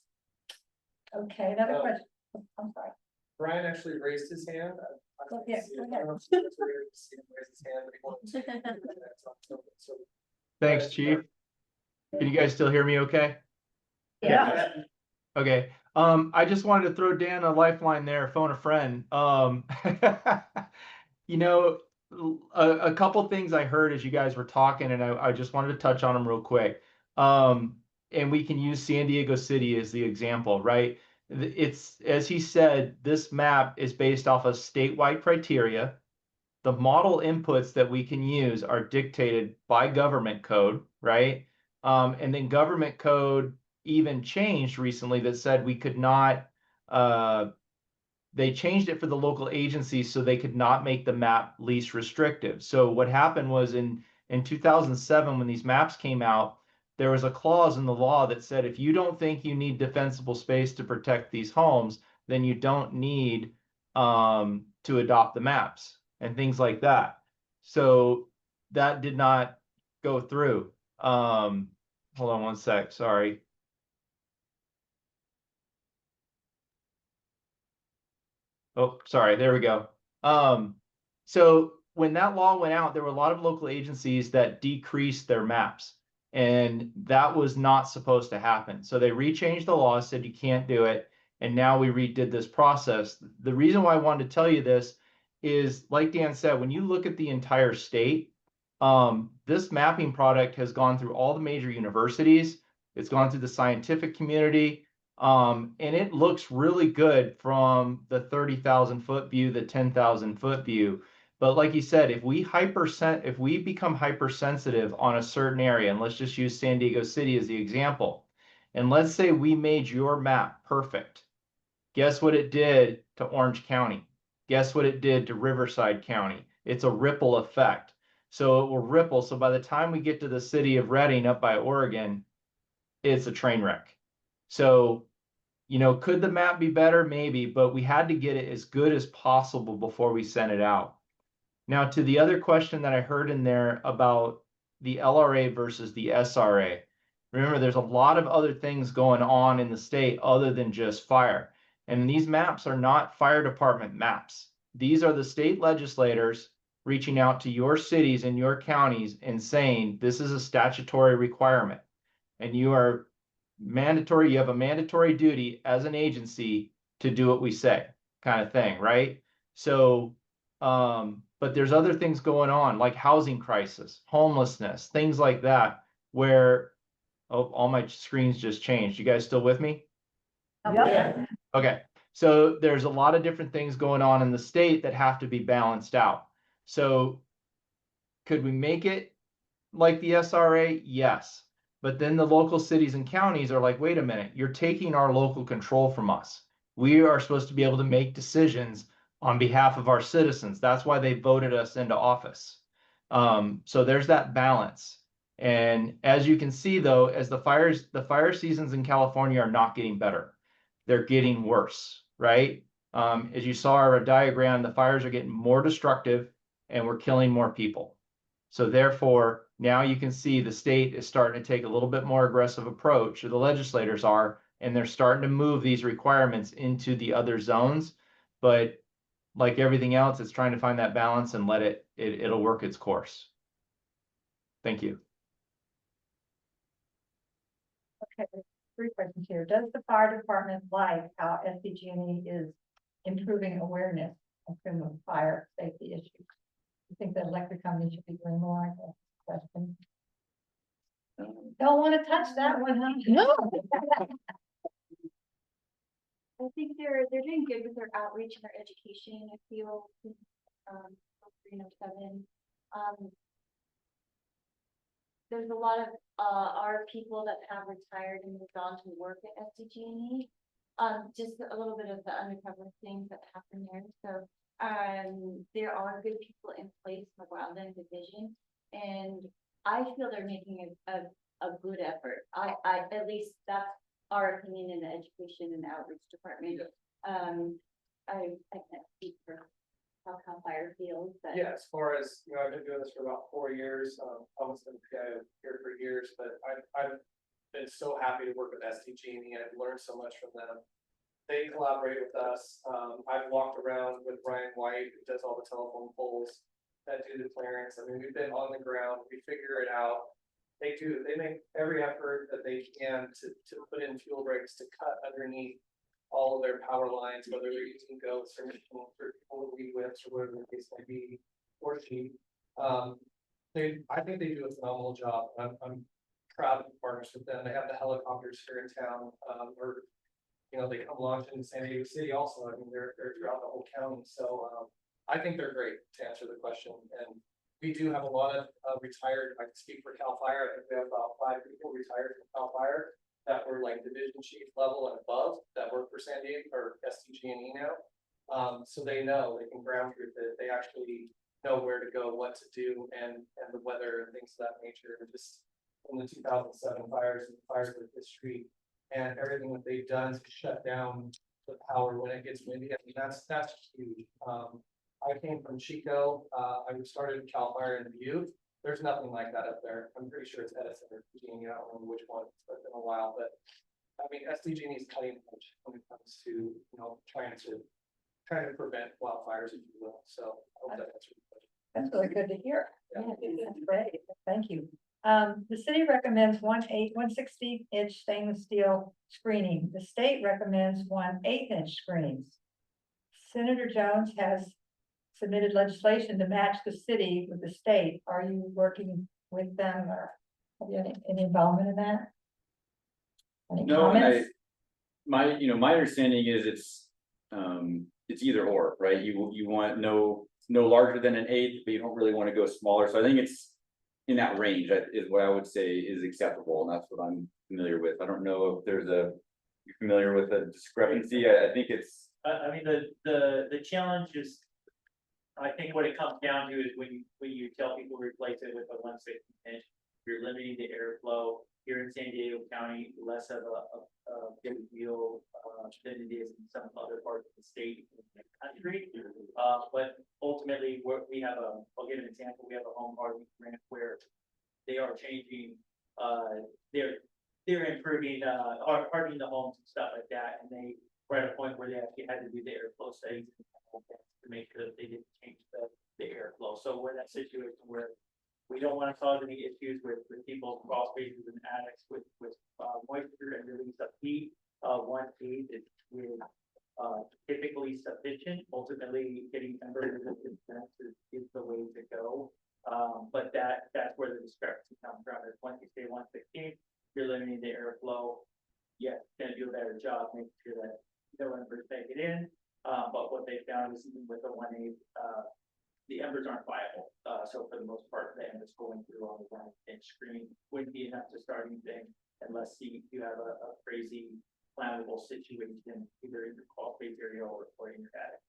Okay, another question. I'm sorry. Brian actually raised his hand. Yeah, go ahead. Thanks, Chief. Can you guys still hear me okay? Yeah. Okay, I just wanted to throw Dan a lifeline there, phone a friend. A couple things I heard as you guys were talking, and I just wanted to touch on them real quick. And we can use San Diego City as the example, right? It's, as he said, this map is based off of statewide criteria. The model inputs that we can use are dictated by government code, right? And then government code even changed recently that said we could not, they changed it for the local agencies so they could not make the map least restrictive. So what happened was in 2007, when these maps came out, there was a clause in the law that said, if you don't think you need defensible space to protect these homes, then you don't need to adopt the maps and things like that. So that did not go through. Hold on one sec, sorry. Oh, sorry, there we go. So when that law went out, there were a lot of local agencies that decreased their maps. And that was not supposed to happen. So they rechanged the law, said you can't do it. And now we redid this process. The reason why I wanted to tell you this is, like Dan said, when you look at the entire state, this mapping product has gone through all the major universities. It's gone through the scientific community. And it looks really good from the 30,000 foot view, the 10,000 foot view. But like you said, if we become hypersensitive on a certain area, and let's just use San Diego City as the example, and let's say we made your map perfect. Guess what it did to Orange County? Guess what it did to Riverside County? It's a ripple effect. So it will ripple. So by the time we get to the city of Redding up by Oregon, it's a train wreck. So, could the map be better? Maybe, but we had to get it as good as possible before we sent it out. Now, to the other question that I heard in there about the LRA versus the SRA, remember, there's a lot of other things going on in the state other than just fire. And these maps are not fire department maps. These are the state legislators reaching out to your cities and your counties and saying, this is a statutory requirement. And you have a mandatory duty as an agency to do what we say, kind of thing, right? So, but there's other things going on, like housing crisis, homelessness, things like that, where, oh, all my screens just changed. You guys still with me? Yep. Okay, so there's a lot of different things going on in the state that have to be balanced out. So could we make it like the SRA? Yes. But then the local cities and counties are like, wait a minute, you're taking our local control from us. We are supposed to be able to make decisions on behalf of our citizens. That's why they voted us into office. So there's that balance. And as you can see, though, as the fire seasons in California are not getting better, they're getting worse, right? As you saw our diagram, the fires are getting more destructive and we're killing more people. So therefore, now you can see the state is starting to take a little bit more aggressive approach, or the legislators are, and they're starting to move these requirements into the other zones. But like everything else, it's trying to find that balance and let it'll work its course. Thank you. Okay, 3 questions here. Does the fire department like how SDG&E is improving awareness of criminal fire safety issues? You think that electric companies should be doing more? That's the question. Don't want to touch that one, huh? No. I think they're doing good with their outreach and their education. I feel, 307. There's a lot of our people that have retired and moved on to work at SDG&E. Just a little bit of the undercover things that happen there. So there are good people in place around the division, and I feel they're making a good effort. I at least that's our opinion in the education and outreach department. I can't speak for how Cal Fire feels, but Yeah, as far as, I've been doing this for about 4 years, I was been here for years, but I've been so happy to work with SDG&E. I've learned so much from them. They collaborate with us. I've walked around with Ryan White, who does all the telephone poles that do the clearance. I mean, we've been on the ground, we figure it out. They make every effort that they can to put in fuel breaks to cut underneath all of their power lines, whether they're using goats or machines or weed whips or whatever the case may be, or sheep. I think they do a phenomenal job. I'm proud to be partners with them. They have the helicopters here in town, they come launch in San Diego City also. I mean, they're throughout the whole county. So I think they're great, to answer the question. And we do have a lot of retired, I can speak for Cal Fire. I think we have about 5 people retired from Cal Fire that were like division chief level and above that work for San Diego or SDG&E now. So they know, they can ground truth it. They actually know where to go, what to do, and the weather and things of that nature. Just from the 2007 fires and fires with history and everything that they've done to shut down the power when it gets windy. I mean, that's huge. I came from Chico, I started CAL FIRE in Butte. There's nothing like that up there. I'm pretty sure it's Edison or PG&E, I don't remember which one, it's been a while, but. I mean, SDG&E is cutting edge when it comes to, trying to prevent wildfires, if you will, so. I hope that answers your question. That's really good to hear. Yeah. Yeah, that's great. Thank you. The city recommends 1/60" stainless steel screening. The state recommends 1/8" screens. Senator Jones has submitted legislation to match the city with the state. Are you working with them or have you any involvement in that? Any No, and comments? my understanding is it's either or, right? You want no larger than an 1/8, but you don't really want to go smaller. So I think it's in that range, that is what I would say is acceptable, and that's what I'm familiar with. I don't know if you're familiar with the discrepancy. I think it's, I mean, the challenge is, I think what it comes down to is when you tell people to replace it with a 1/60", you're limiting the airflow. Here in San Diego County, less of a big deal than it is in some other parts of the state and the country. But ultimately, I'll give an example. We have a home hardening grant where they are changing, they're improving, hardening the homes and stuff like that. And they were at a point where they actually had to do the airflow studies to make sure that they didn't change the airflow. So we're in that situation where we don't want to cause any issues with people's crawl spaces and attics with moisture and release of heat. 1/8 is typically sufficient. Ultimately, getting ember-resistant vents is the way to go. But that's where the discrepancy comes from. Is once you say 1/16, you're limiting the airflow. Yes, gonna do a better job making sure that no embers make it in. But what they found is even with a 1/8, the embers aren't viable. So for the most part, the embers going through on the 1/8 screen wouldn't be enough to start anything unless you have a crazy flammable situation either in your crawl space area or in your attic.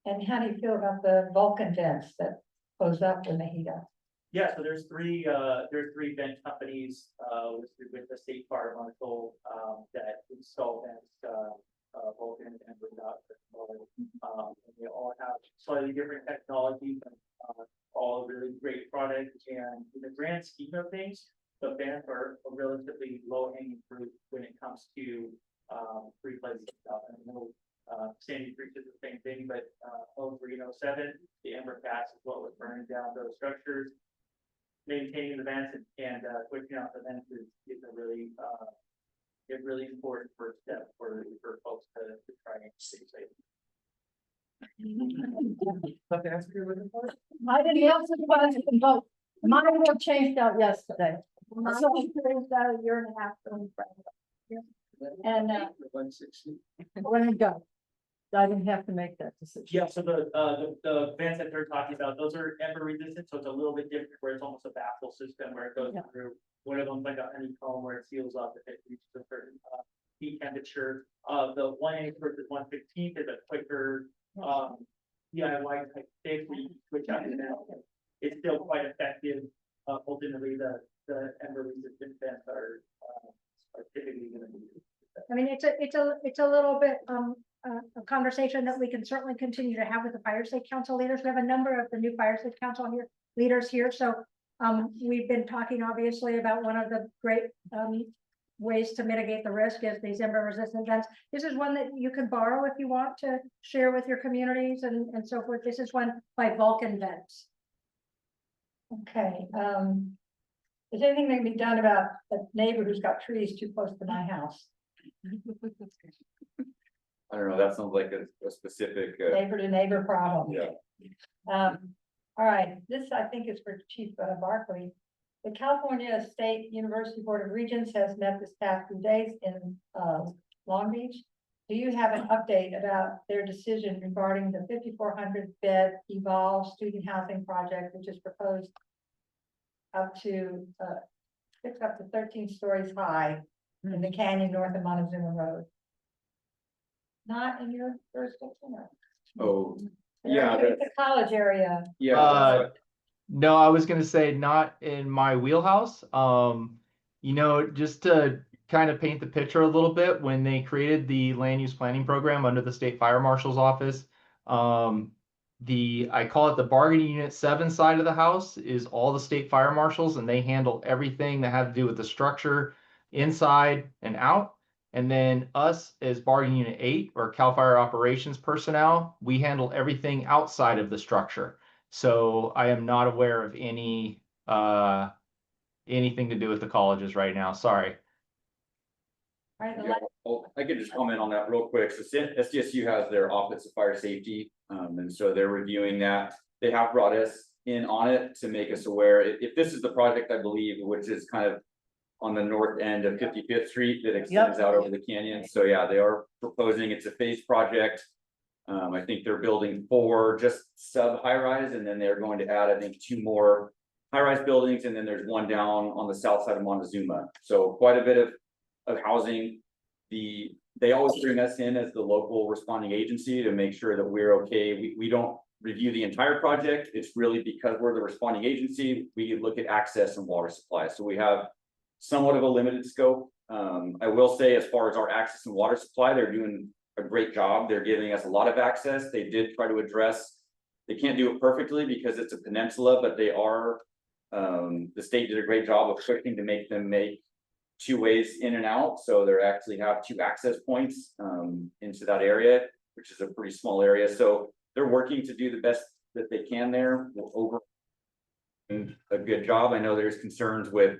And how do you feel about the Vulcan vents that close up when they heat up? Yeah, so there's three vent companies with the state fire marshal that install vents, Vulcan and Brindock. They all have slightly different technology, but all really great products. And in the grand scheme of things, the vents are a relatively low hanging fruit when it comes to replacing stuff. And I know Sandy Creek is the same thing, but 0307, the ember gas is what was burning down those structures. Maintaining the vents and switching out the vents is a really important first step for folks to try and stay safe. But the answer you're looking for? I didn't answer the question, but mine were changed out yesterday. Mine So- was about a year and a half from And 1/16. when it go, I didn't have to make that decision. Yeah, so the vents that they're talking about, those are ember resistant, so it's a little bit different where it's almost a baffle system where it goes Yeah. through. One of them's like a honeycomb where it seals up if it reaches a certain heat temperature. The 1/8 versus 1/16 is a quicker DIY type fix where you can switch out the vent. It's still quite effective. Ultimately, the ember resistant vents are typically going to be. I mean, it's a little bit, a conversation that we can certainly continue to have with the Fire Safe Council leaders. We have a number of the new Fire Safe Council leaders here, so we've been talking obviously about one of the great, ways to mitigate the risk is these ember resistant vents. This is one that you can borrow if you want to share with your communities and so forth. This is one by Vulcan Vents. Okay, is anything that can be done about a neighbor who's got trees too close to my house? I don't know, that sounds like a specific, Neighbor to neighbor problem. yeah. All right, this I think is for Chief Barkley. The California State University Board of Regents has met this past few days in Long Beach. Do you have an update about their decision regarding the 5,400 bed Evolve student housing project, which is proposed up to 13 stories high in the canyon north of Montezuma Road? Not in your jurisdiction? Oh, yeah, It's a college area. yeah. No, I was gonna say not in my wheelhouse. Just to kind of paint the picture a little bit, when they created the land use planning program under the state fire marshal's office, I call it the bargaining unit 7 side of the house is all the state fire marshals, and they handle everything that had to do with the structure inside and out. And then us as bargaining unit 8 or CAL FIRE operations personnel, we handle everything outside of the structure. So I am not aware of anything to do with the colleges right now. Sorry. All right, the Yeah, last- well, I could just comment on that real quick. So SDSU has their Office of Fire Safety, and so they're reviewing that. They have brought us in on it to make us aware. If this is the project, I believe, which is kind of on the north end of 55th Street that extends out over the canyon. So yeah, they are proposing, it's a phase project. I think they're building 4 just sub high rise, and then they're going to add, I think, 2 more high rise buildings, and then there's one down on the south side of Montezuma. So quite a bit of housing. They always bring us in as the local responding agency to make sure that we're okay. We don't review the entire project. It's really because we're the responding agency, we look at access and water supply. So we have somewhat of a limited scope. I will say, as far as our access and water supply, they're doing a great job. They're giving us a lot of access. They did try to address, they can't do it perfectly because it's a peninsula, but they are, the state did a great job of pushing to make them make 2 ways in and out. So they actually have 2 access points into that area, which is a pretty small area. So they're working to do the best that they can there. Over a good job. I know there's concerns with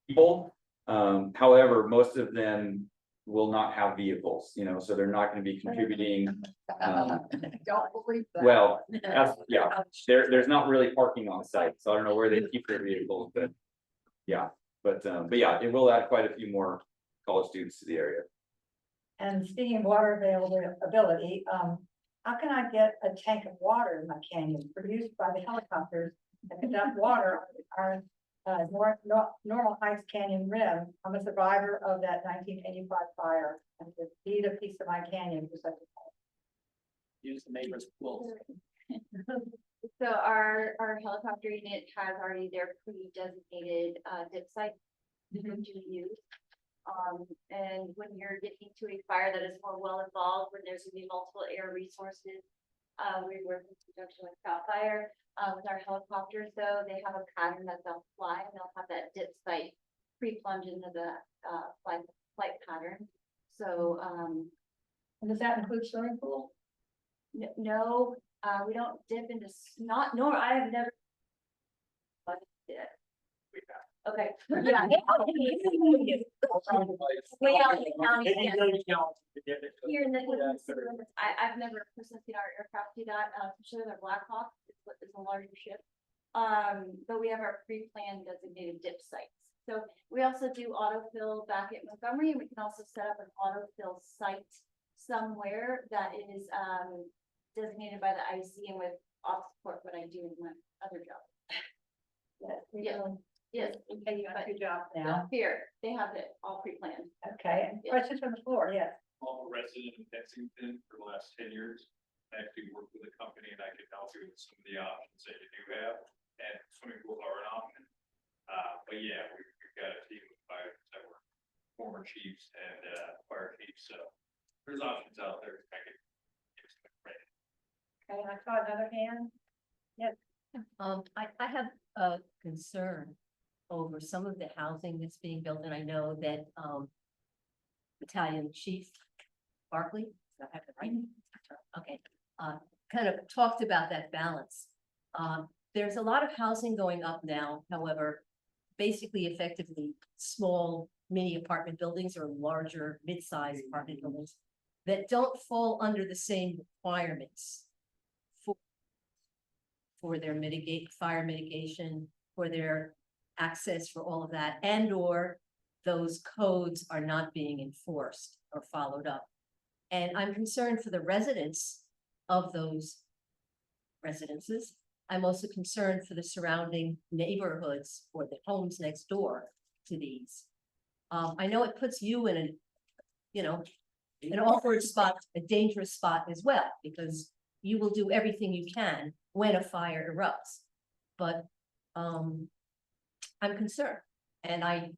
people. However, most of them will not have vehicles, you know, so they're not going to be contributing. Don't believe that. Well, that's, yeah, there's not really parking on site, so I don't know where they keep their vehicles, but yeah, but yeah, it will add quite a few more college students to the area. And speaking of water availability, how can I get a tank of water in my canyon produced by the helicopters that can dump water on our Normal Heights Canyon rim? I'm a survivor of that 1985 fire, and to need a piece of my canyon for such a. Use the neighbor's pool. So our helicopter unit has already their pre-designated dip site to use. And when you're getting to a fire that is more well involved, when there's gonna be multiple air resources, we work in conjunction with CAL FIRE. With our helicopters, though, they have a pattern that they'll fly, and they'll have that dip site pre-plunge into the flight pattern. So And does that include swimming pool? no, we don't dip into not, nor I have never. But yeah. Okay. Yeah. Way out in the county, yeah. Here in the, I've never personally seen our aircraft do that. I'm sure they're Black Hawk is a larger ship. But we have our pre-planned designated dip sites. So we also do autofill back at Montgomery, and we can also set up an autofill site somewhere that is designated by the IC and with off support what I do in my other job. Yes. Yes. Okay, you have But- 2 jobs now. Here, they have it all pre-planned. Okay, and questions from the floor, yes. I'm a resident of Lexington for the last 10 years. I actually work with a company and I can help you with some of the options that you do have, and swimming pools are an option. But yeah, we've got a team of 5 that were former chiefs and fire chiefs, so there's options out there. I could give some credit. Okay, and I saw another hand. I have a concern over some of the housing that's being built, and I know that, Battalion Chief Barkley, is that right? Okay, kind of talked about that balance. There's a lot of housing going up now, however, basically effectively small mini apartment buildings or larger mid-sized apartment buildings that don't fall under the same requirements for their fire mitigation, for their access, for all of that, and or those codes are not being enforced or followed up. And I'm concerned for the residents of those residences. I'm also concerned for the surrounding neighborhoods or the homes next door to these. I know it puts you in an awkward spot, a dangerous spot as well, because you will do everything you can when a fire erupts. But I'm concerned, and I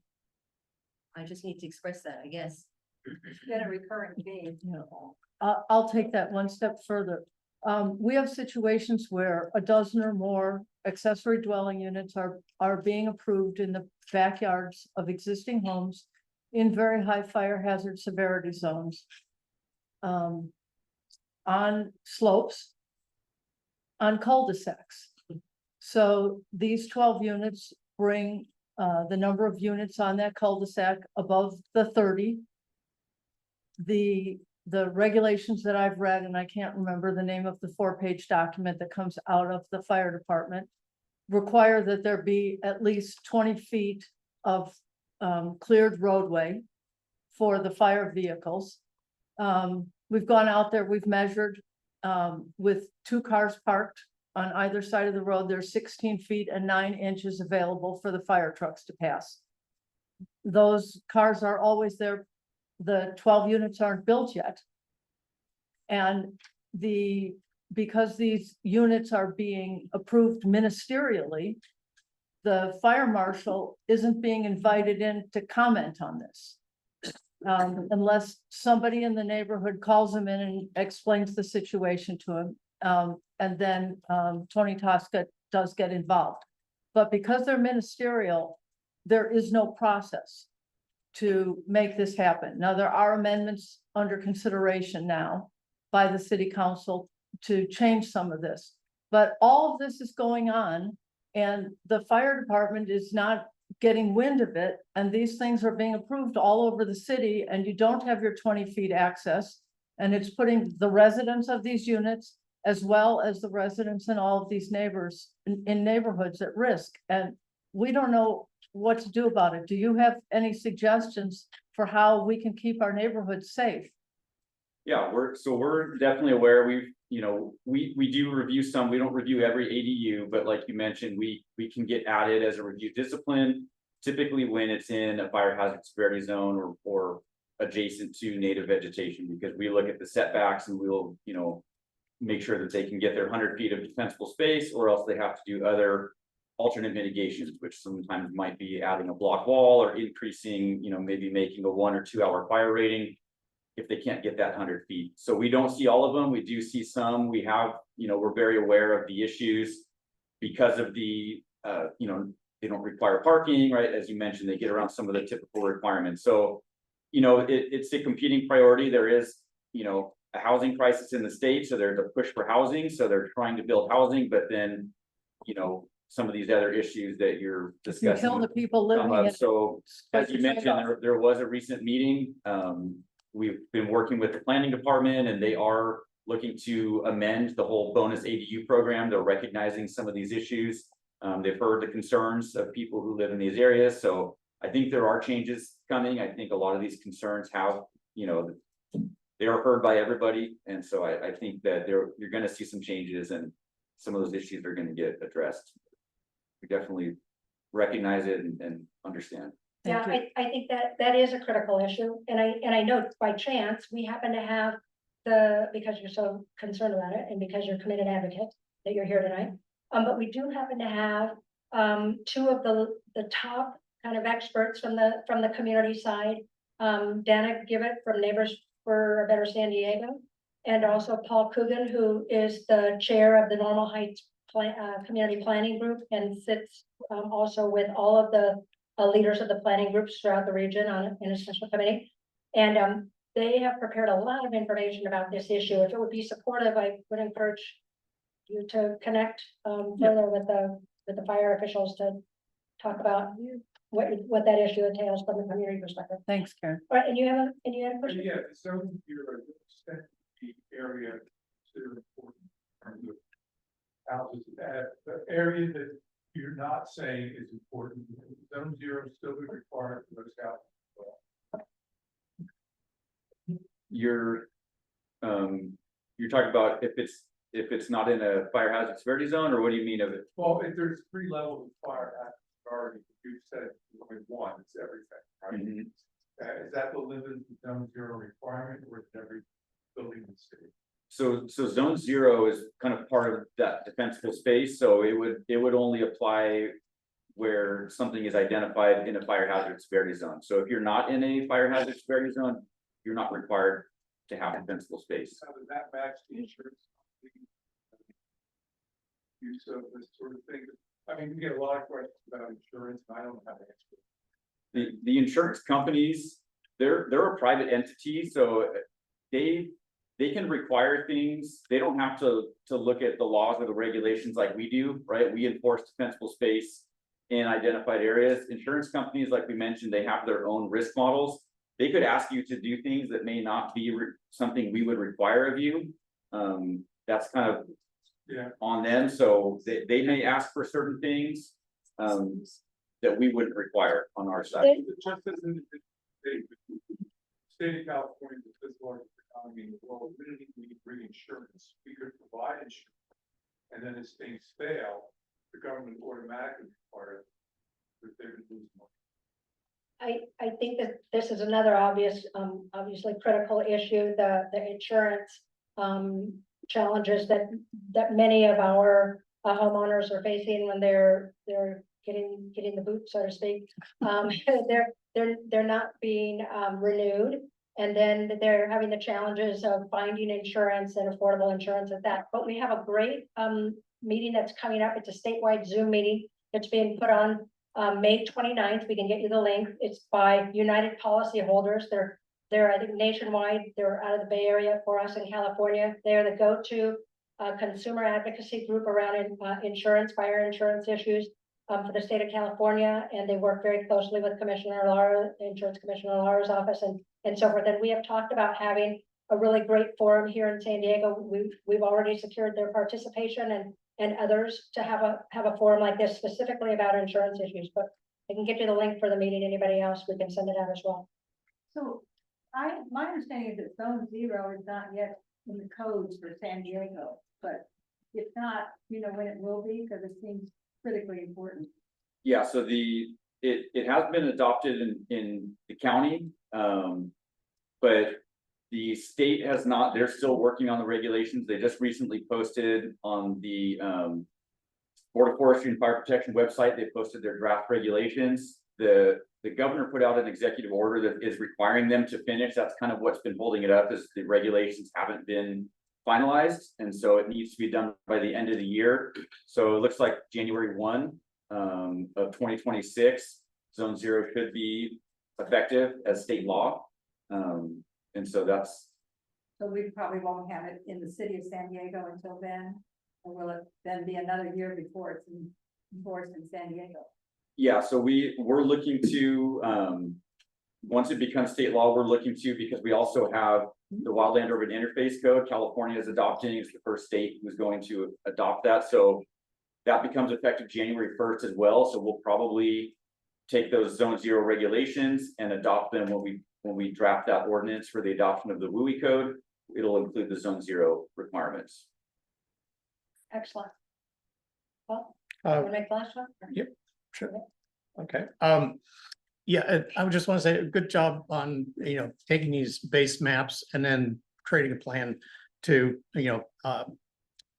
just need to express that, I guess. It's been a recurring theme. I'll take that one step further. We have situations where a dozen or more accessory dwelling units are being approved in the backyards of existing homes in very high fire hazard severity zones. On slopes, on cul-de-sacs. So these 12 units bring the number of units on that cul-de-sac above the 30. The regulations that I've read, and I can't remember the name of the 4-page document that comes out of the fire department, require that there be at least 20 feet of cleared roadway for the fire vehicles. We've gone out there, we've measured with 2 cars parked on either side of the road. There's 16 feet and 9 inches available for the fire trucks to pass. Those cars are always there. The 12 units aren't built yet. And because these units are being approved ministerially, the fire marshal isn't being invited in to comment on this. Unless somebody in the neighborhood calls him in and explains the situation to him. And then Tony Tosca does get involved. But because they're ministerial, there is no process to make this happen. Now, there are amendments under consideration now by the city council to change some of this. But all of this is going on and the fire department is not getting wind of it. And these things are being approved all over the city and you don't have your 20 feet access. And it's putting the residents of these units as well as the residents in all of these neighbors in neighborhoods at risk. And we don't know what to do about it. Do you have any suggestions for how we can keep our neighborhoods safe? Yeah, we're definitely aware. We do review some, we don't review every ADU, but like you mentioned, we can get added as a review discipline. Typically when it's in a fire hazard severity zone or adjacent to native vegetation, because we look at the setbacks and we'll, make sure that they can get their 100 feet of defensible space, or else they have to do other alternate mitigations, which sometimes might be adding a block wall or increasing, maybe making a 1 or 2 hour fire rating if they can't get that 100 feet. So we don't see all of them. We do see some. We have, we're very aware of the issues because of the, they don't require parking, right? As you mentioned, they get around some of the typical requirements. So, it's a competing priority. There is, a housing crisis in the state. So there's a push for housing. So they're trying to build housing, but then, some of these other issues that you're You discussing. kill the people living in it. So as you It's quite a mentioned, trade-off. there was a recent meeting. We've been working with the planning department and they are looking to amend the whole bonus ADU program. They're recognizing some of these issues. They've heard the concerns of people who live in these areas. So I think there are changes coming. I think a lot of these concerns have, they are heard by everybody. And so I think that you're going to see some changes and some of those issues are going to get addressed. We definitely recognize it and understand. Yeah, I think that is a critical issue, and I know by chance, we happen to have because you're so concerned about it, and because you're a committed advocate, that you're here tonight. But we do happen to have 2 of the top kind of experts from the community side. Dana Gibbett from Neighbors for a Better San Diego, and also Paul Coogan, who is the chair of the Normal Heights Community Planning Group and sits also with all of the leaders of the planning groups throughout the region in a special committee. And they have prepared a lot of information about this issue. If it would be supportive, I would encourage you to connect further with the fire officials to talk about what that issue entails from the community perspective. Thanks, Karen. All right, and you have a question? Yeah, so your extent the area considered important in terms of houses, the area that you're not saying is important, zone 0 still be required for those houses. You're talking about if it's not in a fire hazard severity zone, or what do you mean of it? Well, if there's 3 levels of fire hazard severity, you said only 1, it's everything, right? Is that the limited zone 0 requirement, or is every building in the city? So zone 0 is kind of part of that defensible space, so it would only apply where something is identified in a fire hazard severity zone. So if you're not in a fire hazard severity zone, you're not required to have defensible space. How does that match the insurance? use of this sort of thing? I mean, we get a lot of questions about insurance, and I don't have an answer. The insurance companies, they're a private entity, so they can require things. They don't have to look at the laws or the regulations like we do, right? We enforce defensible space in identified areas. Insurance companies, like we mentioned, they have their own risk models. They could ask you to do things that may not be something we would require of you. That's kind of on them, so they may ask for certain things that we wouldn't require on our side. Just as in the state of California, the fifth largest economy in the world, we didn't even need to bring insurance. We could provide insurance. And then as things fail, the government automatically requires that they would lose money. I think that this is another obviously critical issue, the insurance challenges that many of our homeowners are facing when they're getting the boot, so to speak. They're not being renewed, and then they're having the challenges of finding insurance and affordable insurance at that. But we have a great meeting that's coming up. It's a statewide Zoom meeting that's being put on May 29th. We can get you the link. It's by United Policyholders. They're I think nationwide. They're out of the Bay Area for us in California. They're the go-to consumer advocacy group around insurance, fire insurance issues for the state of California, and they work very closely with Commissioner Lara, Insurance Commissioner Lara's office, and so forth. And we have talked about having a really great forum here in San Diego. We've already secured their participation and others to have a forum like this specifically about insurance issues. But I can get you the link for the meeting. Anybody else, we can send it out as well. So my understanding is that zone 0 is not yet in the codes for San Diego, but if not, you know when it will be, because it seems critically important. Yeah, so it has been adopted in the county, but the state has not. They're still working on the regulations. They just recently posted on the Board of Forestry and Fire Protection website. They posted their draft regulations. The governor put out an executive order that is requiring them to finish. That's kind of what's been holding it up, is the regulations haven't been finalized, and so it needs to be done by the end of the year. So it looks like January 1 of 2026, Zone 0 should be effective as state law, and so that's. So we probably won't have it in the city of San Diego until then, or will it then be another year before it's enforced in San Diego? Yeah, so we're looking to, once it becomes state law, we're looking to, because we also have the Wildland Urban Interface Code. California is adopting, it's the first state who's going to adopt that. So that becomes effective January 1st as well. So we'll probably take those Zone 0 regulations and adopt them when we draft that ordinance for the adoption of the WUI code. It'll include the Zone 0 requirements. Excellent. Well, you want to make the last one? Yep, sure. Okay. Yeah, I would just want to say a good job on, taking these base maps and then creating a plan to,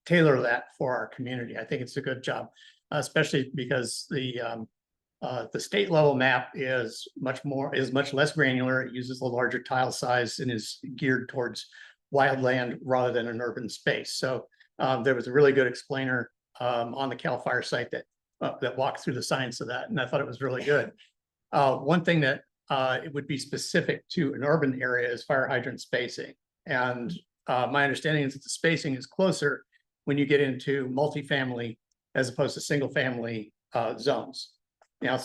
tailor that for our community. I think it's a good job, especially because the state level map is much less granular. It uses a larger tile size and is geared towards wildland rather than an urban space. So there was a really good explainer on the CAL FIRE site that walked through the science of that, and I thought it was really good. One thing that it would be specific to an urban area is fire hydrant spacing, and my understanding is that the spacing is closer when you get into multifamily as opposed to single family zones. Now,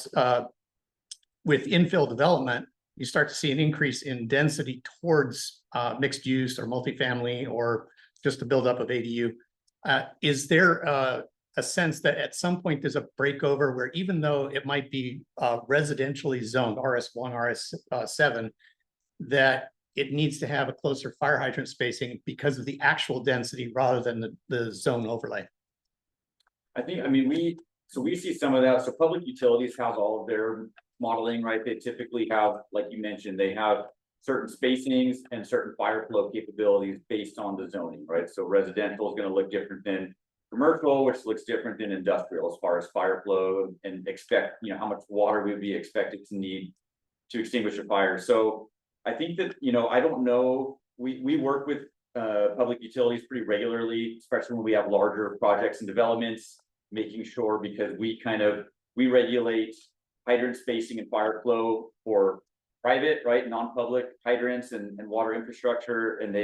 with infill development, you start to see an increase in density towards mixed use or multifamily or just a buildup of ADU. Is there a sense that at some point there's a breakover where, even though it might be residentially zoned RS1, RS7, that it needs to have a closer fire hydrant spacing because of the actual density rather than the zone overlay? We see some of that. So public utilities has all of their modeling, right? They typically have, like you mentioned, they have certain spacings and certain fire flow capabilities based on the zoning, right? So residential is going to look different than commercial, which looks different than industrial as far as fire flow and how much water we would be expected to need to extinguish a fire. So I think that, I don't know, we work with public utilities pretty regularly, especially when we have larger projects and developments, making sure because we regulate hydrant spacing and fire flow for private, right, non-public hydrants and water infrastructure, and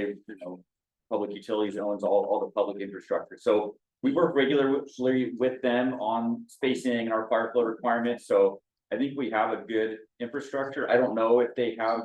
public utilities owns all the public infrastructure. So we work regularly with them on spacing and our fire flow requirements. So I think we have a good infrastructure. I don't know if they have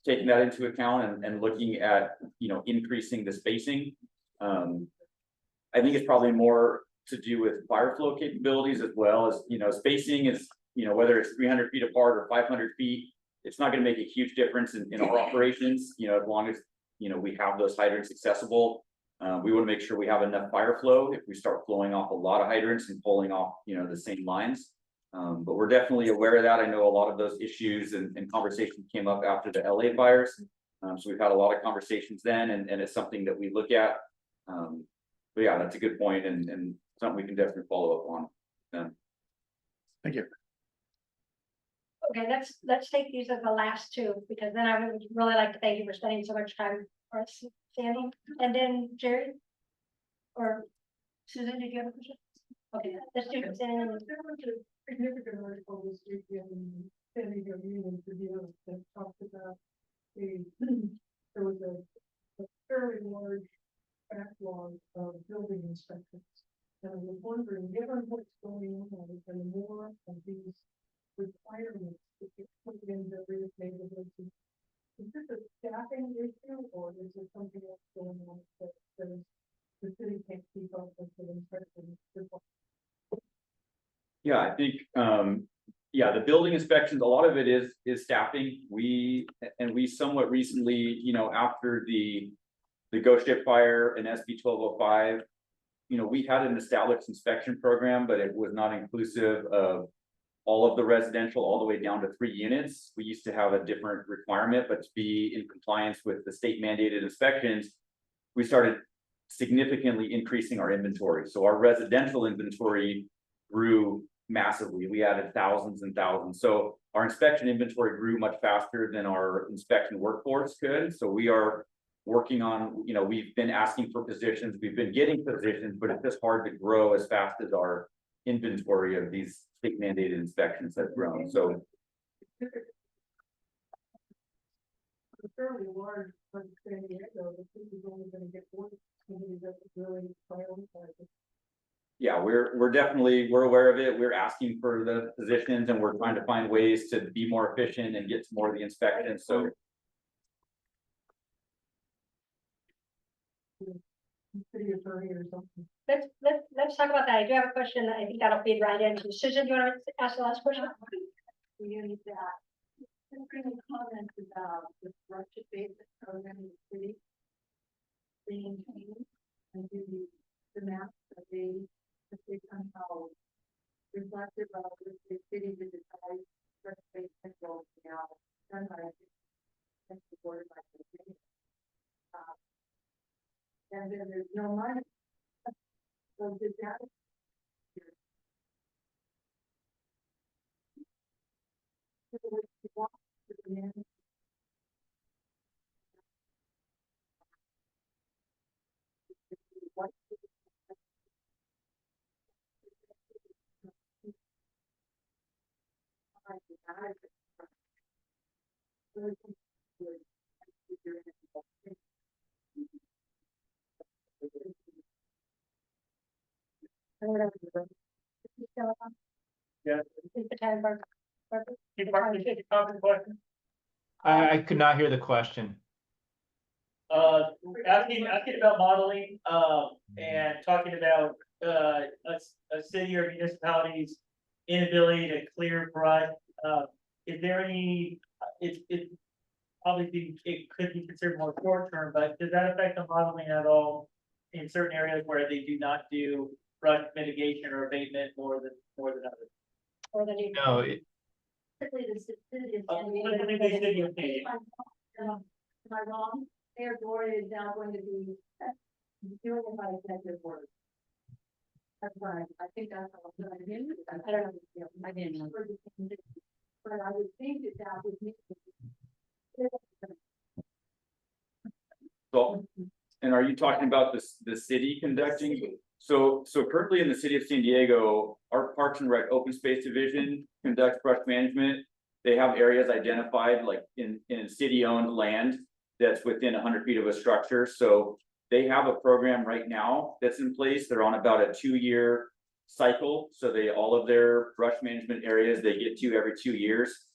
taken that into account and looking at, increasing the spacing. I think it's probably more to do with fire flow capabilities as well as, spacing is, whether it's 300 feet apart or 500 feet, it's not going to make a huge difference in our operations, as long as, we have those hydrants accessible. We want to make sure we have enough fire flow if we start flowing off a lot of hydrants and pulling off, the same lines. But we're definitely aware of that. I know a lot of those issues and conversations came up after the LA fires. So we've had a lot of conversations then, and it's something that we look at. But yeah, that's a good point and something we can definitely follow up on then. Thank you. Okay, let's take these as the last two, because then I would really like to thank you for spending so much time for us, Sandy, and then Jerry. Or Susan, did you have a question? Okay, let's do it. There was a significant article this weekend in San Diego Union Tribune that talked about there was a fairly large backlog of building inspections. And I was wondering, given what's going on and more of these requirements that get put in various neighborhoods, is this a staffing issue or is there something else going on that the city can't keep up with the inspections? Yeah, I think, the building inspections, a lot of it is staffing. We somewhat recently, after the Ghost Ship fire and SB 1205, we had an established inspection program, but it was not inclusive of all of the residential, all the way down to 3 units. We used to have a different requirement, but to be in compliance with the state mandated inspections, we started significantly increasing our inventory. So our residential inventory grew massively. We added thousands and thousands. So our inspection inventory grew much faster than our inspection workforce could. So we are working on, we've been asking for positions, we've been getting positions, but it's just hard to grow as fast as our inventory of these state mandated inspections has grown. So A fairly large part of San Diego, the city's only gonna get one, somebody that's really prioritized. yeah, we're aware of it. We're asking for the positions and we're trying to find ways to be more efficient and get to more of the inspections. So City attorney or something. Let's talk about that. I do have a question. I think that'll feed right into. Susan, do you want to ask the last question? We need that. Bring a comment about the structure based program in the city. Being changed and the maps that they somehow reflective of the city to decide structure based control now done by the board by the city. And then there's no money. So did that? Yeah. Is the time bar- I could not hear the question. Asking about modeling, and talking about, a city or municipality's inability to clear brush. Is there any, it obviously, it could be considered more short term, but does that affect the modeling at all? In certain areas where they do not do brush mitigation or abatement more than others? Or the new. No, Typically, the city is. Am I wrong? Their board is now going to be doing it by executive order. That's right. I think that's all. I don't know. I didn't know. But I would think that would make. So And are you talking about the city conducting? So currently in the city of San Diego, our Parks and Rec Open Space Division conducts brush management. They have areas identified like in city-owned land that's within 100 feet of a structure. So they have a program right now that's in place. They're on about a 2-year cycle. So all of their brush management areas, they get to every 2 years.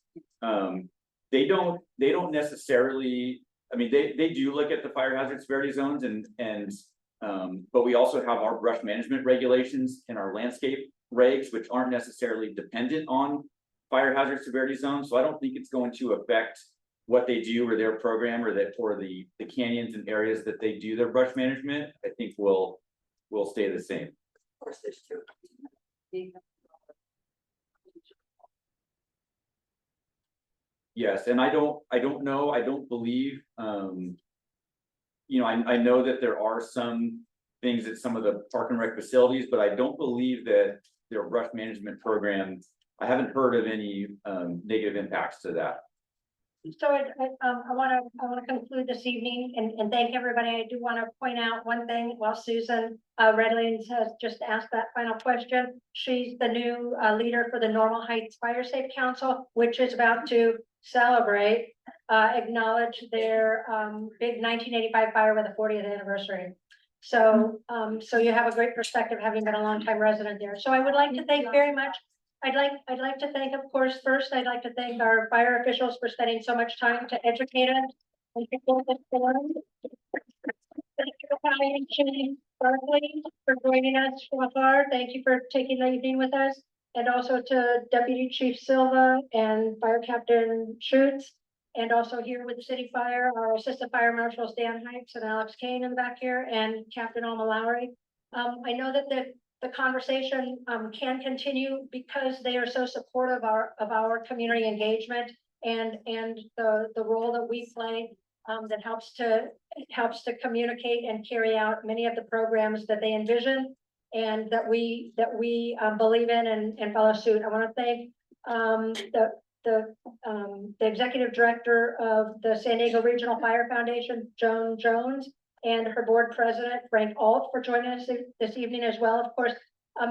They don't necessarily, I mean, they do look at the fire hazard severity zones but we also have our brush management regulations and our landscape regs, which aren't necessarily dependent on fire hazard severity zones. So I don't think it's going to affect what they do or their program or the canyons and areas that they do their brush management. I think will stay the same. Of course, there's two. Yes, and I don't know, I don't believe, you know, I know that there are some things at some of the park and rec facilities, but I don't believe that their brush management program, I haven't heard of any negative impacts to that. So I wanna conclude this evening and thank everybody. I do wanna point out one thing while Susan Redlands has just asked that final question. She's the new leader for the Normal Heights Fire Safe Council, which is about to celebrate, acknowledge their big 1985 fire with the 40th anniversary. So, so you have a great perspective having been a longtime resident there. So I would like to thank very much. I'd like to thank, of course, first, I'd like to thank our fire officials for spending so much time to educate us. And to hold this forum. Thank you, Patty and Jenny Barkley, for joining us from afar. Thank you for taking the evening with us. And also to Deputy Chief Silva and Fire Captain Schutz. And also here with the City Fire, our Assistant Fire Marshals Dan Hikes and Alex Kane in the back here, and Captain Alma Lowry. I know that the conversation can continue because they are so supportive of our community engagement and the role that we play that helps to communicate and carry out many of the programs that they envision and that we believe in and follow suit. I want to thank the executive director of the San Diego Regional Fire Foundation, Joan Jones, and her board president, Frank Alt, for joining us this evening as well. Of course,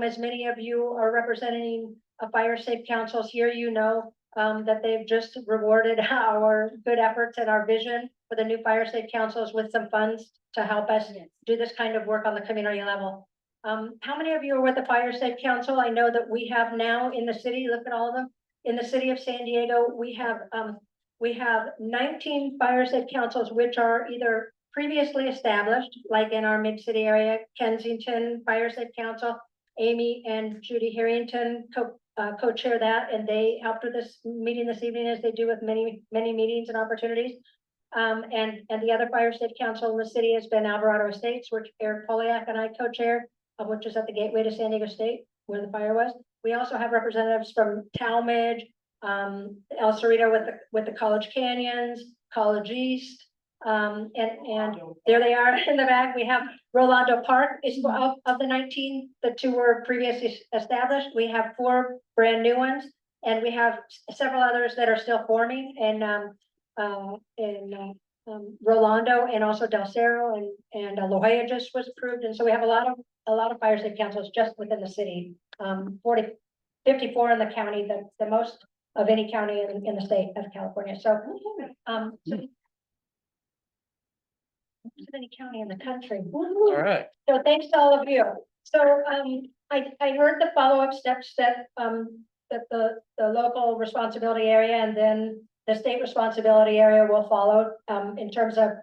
as many of you are representing fire safe councils here, you know that they've just rewarded our good efforts and our vision for the new fire safe councils with some funds to help us do this kind of work on the community level. How many of you are with the Fire Safe Council? I know that we have now in the city, look at all of them. In the city of San Diego, we have 19 fire safe councils, which are either previously established, like in our mid-city area, Kensington Fire Safe Council. Amy and Judy Harrington co-chair that, and they helped with this meeting this evening, as they do with many meetings and opportunities. And the other Fire Safe Council in the city has been Alvarado Estates, which Eric Poliak and I co-chair, which is at the gateway to San Diego State, where the fire was. We also have representatives from Talmadge, El Cerrito with the College Canyons, College East, and there they are in the back. We have Rolando Park is of the 19, the 2 were previously established. We have 4 brand new ones, and we have several others that are still forming in Rolando and also Del Cerro and La Jolla just was approved. And so we have a lot of fire safe councils just within the city. 54 in the county, the most of any county in the state of California. So, any county in the country. All right. So thanks to all of you. So I heard the follow-up steps that the local responsibility area and then the state responsibility area will follow in terms of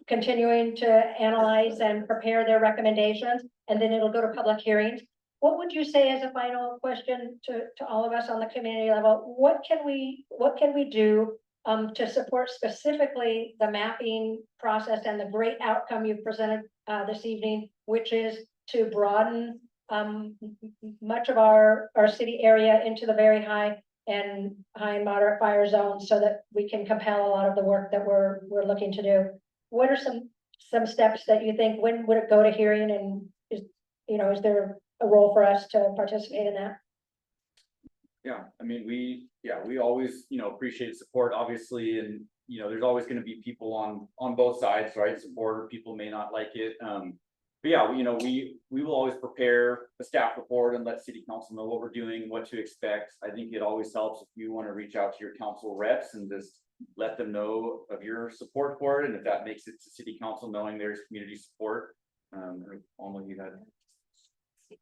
continuing to analyze and prepare their recommendations, and then it'll go to public hearings. What would you say as a final question to all of us on the community level? What can we do to support specifically the mapping process and the great outcome you've presented this evening, which is to broaden much of our city area into the very high and moderate fire zones, so that we can compel a lot of the work that we're looking to do? What are some steps that you think, when would it go to hearing, and is there a role for us to participate in that? Yeah, I mean, we always, appreciate support, obviously, and you know, there's always gonna be people on both sides, right? Supporter, people may not like it. But yeah, you know, we will always prepare a staff report and let city council know what we're doing, what to expect. I think it always helps if you wanna reach out to your council reps and just let them know of your support for it, and if that makes it to city council knowing there's community support. Only you had.